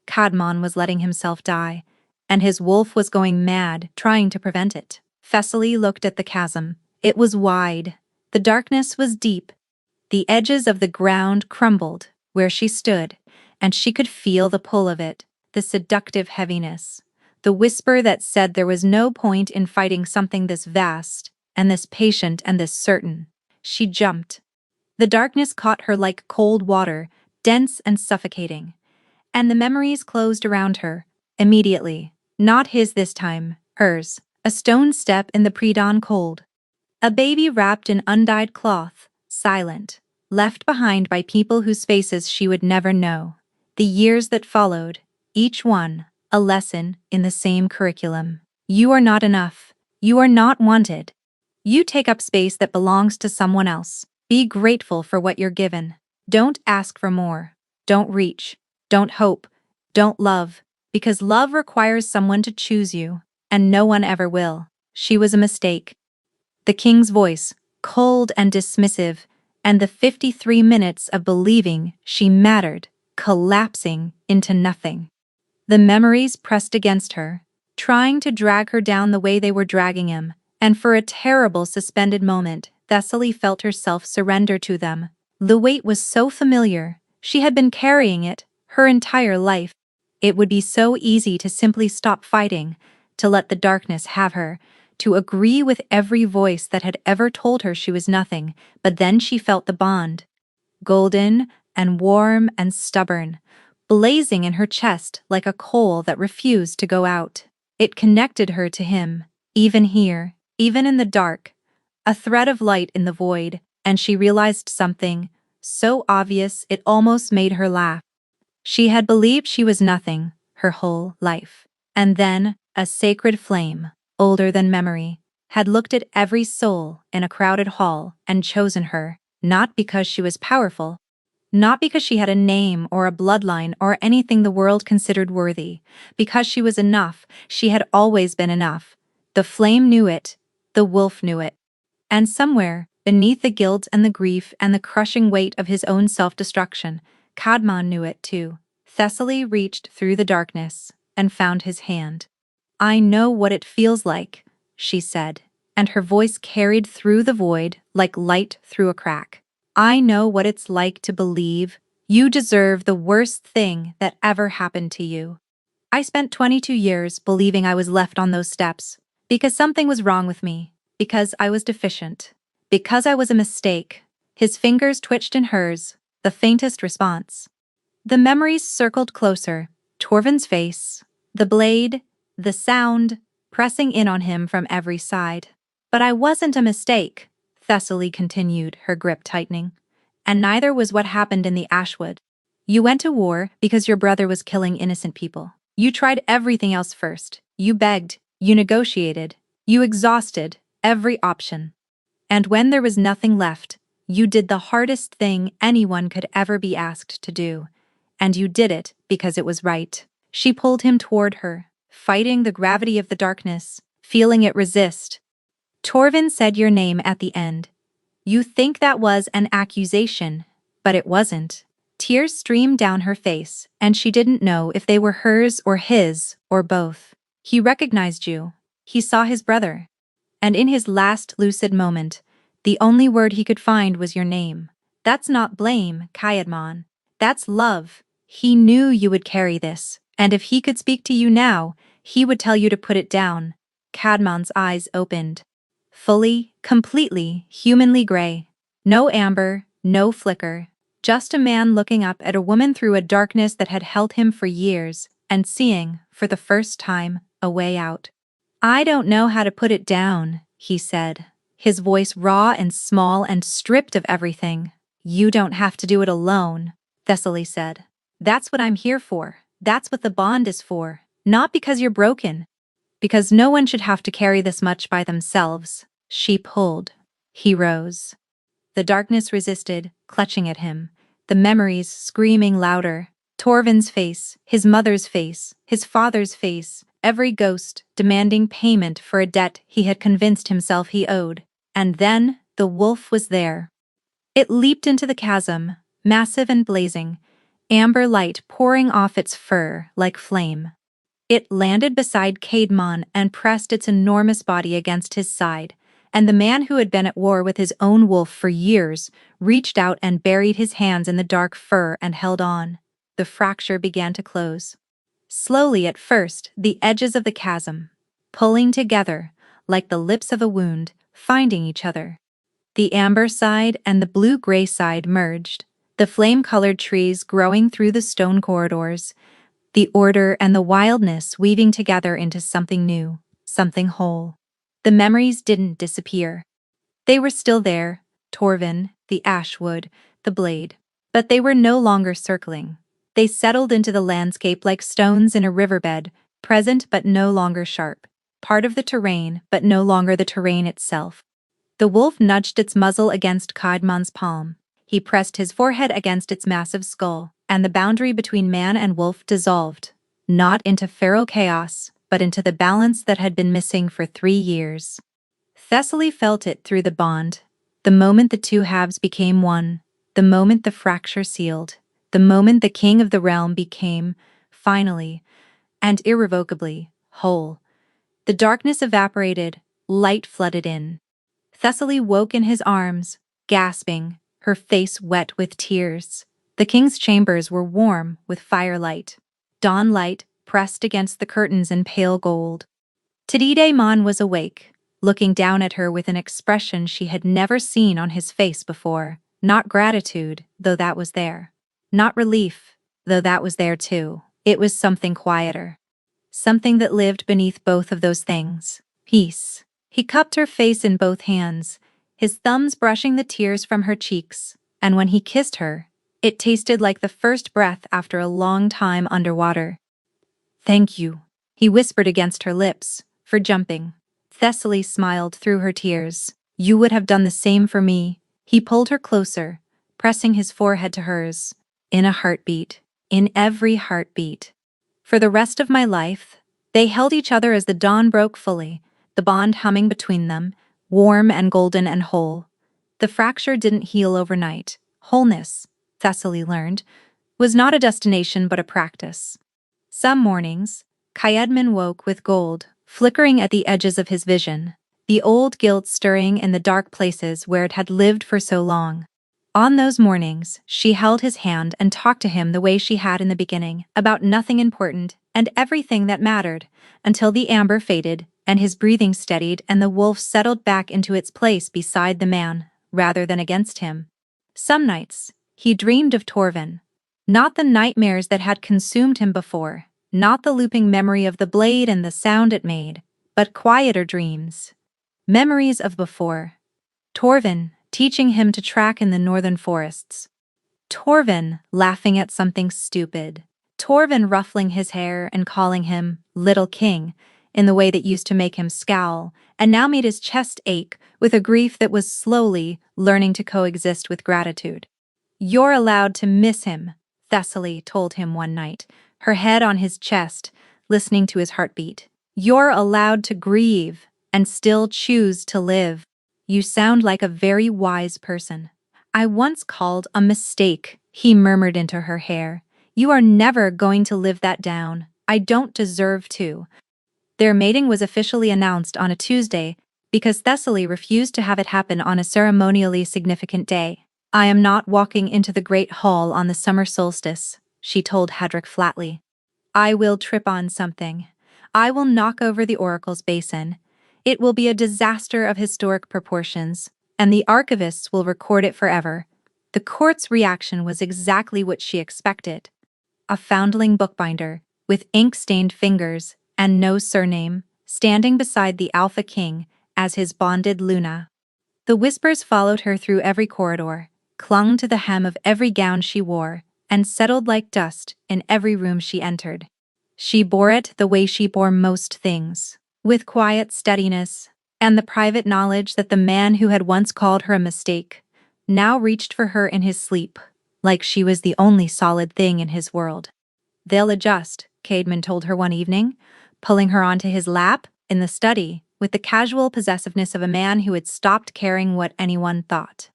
Cadmon was letting himself die, and his wolf was going mad, trying to prevent it. Thessaly looked at the chasm. It was wide. The darkness was deep. The edges of the ground crumbled where she stood, and she could feel the pull of it, the seductive heaviness, the whisper that said there was no point in fighting something this vast, and this patient and this certain. She jumped. The darkness caught her like cold water, dense and suffocating. And the memories closed around her, immediately. Not his this time, hers. A stone step in the pre-dawn cold. A baby wrapped in undyed cloth, silent, left behind by people whose faces she would never know. The years that followed, each one, a lesson in the same curriculum. You are not enough. You are not wanted. You take up space that belongs to someone else. Be grateful for what you're given. Don't ask for more. Don't reach. Don't hope. Don't love. Because love requires someone to choose you, and no one ever will. She was a mistake. The king's voice, cold and dismissive, and the 53 minutes of believing she mattered, collapsing into nothing. The memories pressed against her, trying to drag her down the way they were dragging him, and for a terrible suspended moment, Thessaly felt herself surrender to them. The weight was so familiar, she had been carrying it her entire life. It would be so easy to simply stop fighting, to let the darkness have her, to agree with every voice that had ever told her she was nothing, but then she felt the bond. Golden and warm and stubborn, blazing in her chest like a coal that refused to go out. It connected her to him, even here, even in the dark, a thread of light in the void, and she realized something, so obvious it almost made her laugh. She had believed she was nothing her whole life. And then, a sacred flame, older than memory, had looked at every soul in a crowded hall and chosen her, not because she was powerful, not because she had a name or a bloodline or anything the world considered worthy, because she was enough. She had always been enough. The flame knew it, the wolf knew it. And somewhere, beneath the guilt and the grief and the crushing weight of his own self-destruction, Cadmon knew it too. Thessaly reached through the darkness and found his hand. I know what it feels like, she said, and her voice carried through the void like light through a crack. I know what it's like to believe you deserve the worst thing that ever happened to you. I spent 22 years believing I was left on those steps because something was wrong with me, because I was deficient, because I was a mistake. His fingers twitched in hers, the faintest response. The memories circled closer, Torvin's face, the blade, the sound, pressing in on him from every side. But I wasn't a mistake, Thessaly continued, her grip tightening. And neither was what happened in the Ashwood. You went to war because your brother was killing innocent people. You tried everything else first. You begged, you negotiated, you exhausted every option. And when there was nothing left, you did the hardest thing anyone could ever be asked to do. And you did it because it was right. She pulled him toward her, fighting the gravity of the darkness, feeling it resist. Torvin said your name at the end. You think that was an accusation, but it wasn't. Tears streamed down her face, and she didn't know if they were hers or his, or both. He recognized you. He saw his brother. And in his last lucid moment, the only word he could find was your name. That's not blame, Kayadman. That's love. He knew you would carry this, and if he could speak to you now, he would tell you to put it down. Kadmon's eyes opened. Fully, completely, humanly gray. No amber, no flicker. Just a man looking up at a woman through a darkness that had held him for years, and seeing, for the first time, a way out. I don't know how to put it down, he said, his voice raw and small and stripped of everything. You don't have to do it alone, Thessaly said. That's what I'm here for. That's what the bond is for. Not because you're broken. Because no one should have to carry this much by themselves. She pulled. He rose. The darkness resisted, clutching at him, the memories screaming louder. Torvin's face, his mother's face, his father's face, every ghost demanding payment for a debt he had convinced himself he owed. And then the wolf was there. It leaped into the chasm, massive and blazing, amber light pouring off its fur like flame. It landed beside Kadmon and pressed its enormous body against his side, and the man who had been at war with his own wolf for years reached out and buried his hands in the dark fur and held on. The fracture began to close. Slowly at first, the edges of the chasm, pulling together, like the lips of a wound, finding each other. The amber side and the blue-gray side merged, the flame-colored trees growing through the stone corridors, the order and the wildness weaving together into something new, something whole. The memories didn't disappear. They were still there, Torvin, the ash wood, the blade. But they were no longer circling. They settled into the landscape like stones in a riverbed, present but no longer sharp, part of the terrain but no longer the terrain itself. The wolf nudged its muzzle against Kadmon's palm. He pressed his forehead against its massive skull, and the boundary between man and wolf dissolved, not into feral chaos, but into the balance that had been missing for 3 years. Thessaly felt it through the bond, the moment the two halves became one, the moment the fracture sealed, the moment the king of the realm became, finally, and irrevocably, whole. The darkness evaporated, light flooded in. Thessaly woke in his arms, gasping, her face wet with tears. The king's chambers were warm with firelight. Dawn light pressed against the curtains in pale gold. Tidide-mon was awake, looking down at her with an expression she had never seen on his face before. Not gratitude, though that was there. Not relief, though that was there too. It was something quieter. Something that lived beneath both of those things. Peace. He cupped her face in both hands, his thumbs brushing the tears from her cheeks, and when he kissed her, it tasted like the first breath after a long time underwater. Thank you, he whispered against her lips, for jumping. Thessaly smiled through her tears. You would have done the same for me. He pulled her closer, pressing his forehead to hers. In a heartbeat. In every heartbeat. For the rest of my life, they held each other as the dawn broke fully, the bond humming between them, warm and golden and whole. The fracture didn't heal overnight. Wholeness, Thessaly learned, was not a destination but a practice. Some mornings, Kayadman woke with gold, flickering at the edges of his vision, the old guilt stirring in the dark places where it had lived for so long. On those mornings, she held his hand and talked to him the way she had in the beginning, about nothing important and everything that mattered, until the amber faded and his breathing steadied and the wolf settled back into its place beside the man, rather than against him. Some nights, he dreamed of Torvin. Not the nightmares that had consumed him before, not the looping memory of the blade and the sound it made, but quieter dreams. Memories of before. Torvin, teaching him to track in the northern forests. Torvin, laughing at something stupid. Torvin ruffling his hair and calling him Little King, in the way that used to make him scowl, and now made his chest ache with a grief that was slowly learning to coexist with gratitude. You're allowed to miss him, Thessaly told him one night, her head on his chest, listening to his heartbeat. You're allowed to grieve and still choose to live. You sound like a very wise person. I once called a mistake, He murmured into her hair. You are never going to live that down. I don't deserve to. Their mating was officially announced on a Tuesday because Thessaly refused to have it happen on a ceremonially significant day. I am not walking into the Great Hall on the summer solstice, she told Hedrick flatly. I will trip on something. I will knock over the Oracle's basin. It will be a disaster of historic proportions, and the archivists will record it forever. The court's reaction was exactly what she expected. A foundling bookbinder, with ink-stained fingers and no surname, standing beside the Alpha King as his bonded Luna. The whispers followed her through every corridor, clung to the hem of every gown she wore, and settled like dust in every room she entered. She bore it the way she bore most things, with quiet steadiness, and the private knowledge that the man who had once called her a mistake now reached for her in his sleep, like she was the only solid thing in his world. They'll adjust, Caedmon told her one evening, pulling her onto his lap in the study with the casual possessiveness of a man who had stopped caring what anyone thought.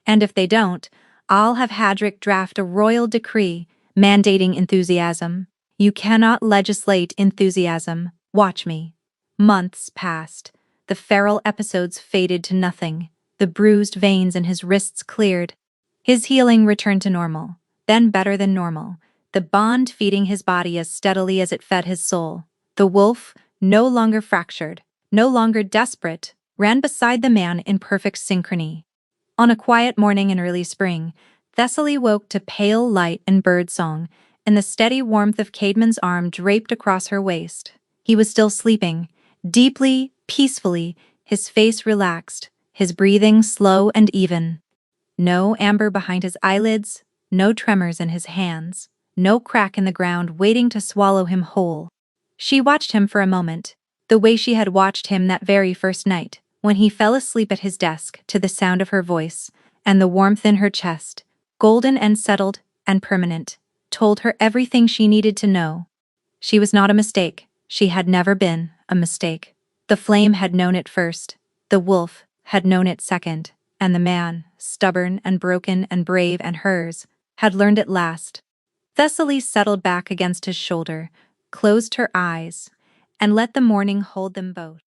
And if they don't, I'll have Hadrick draft a royal decree mandating enthusiasm. You cannot legislate enthusiasm. Watch me. Months passed. The feral episodes faded to nothing. The bruised veins in his wrists cleared. His healing returned to normal, then better than normal, the bond feeding his body as steadily as it fed his soul. The wolf, no longer fractured, no longer desperate, ran beside the man in perfect synchrony. On a quiet morning in early spring, Thessaly woke to pale light and birdsong, and the steady warmth of Caedmon's arm draped across her waist. He was still sleeping, deeply, peacefully, his face relaxed, his breathing slow and even. No amber behind his eyelids, no tremors in his hands, no crack in the ground waiting to swallow him whole. She watched him for a moment, the way she had watched him that very first night, when he fell asleep at his desk to the sound of her voice, and the warmth in her chest, golden and settled and permanent, told her everything she needed to know. She was not a mistake. She had never been a mistake. The flame had known it first. The wolf had known it second. And the man, stubborn and broken and brave and hers, had learned it last. Thessaly settled back against his shoulder, closed her eyes, and let the morning hold them both.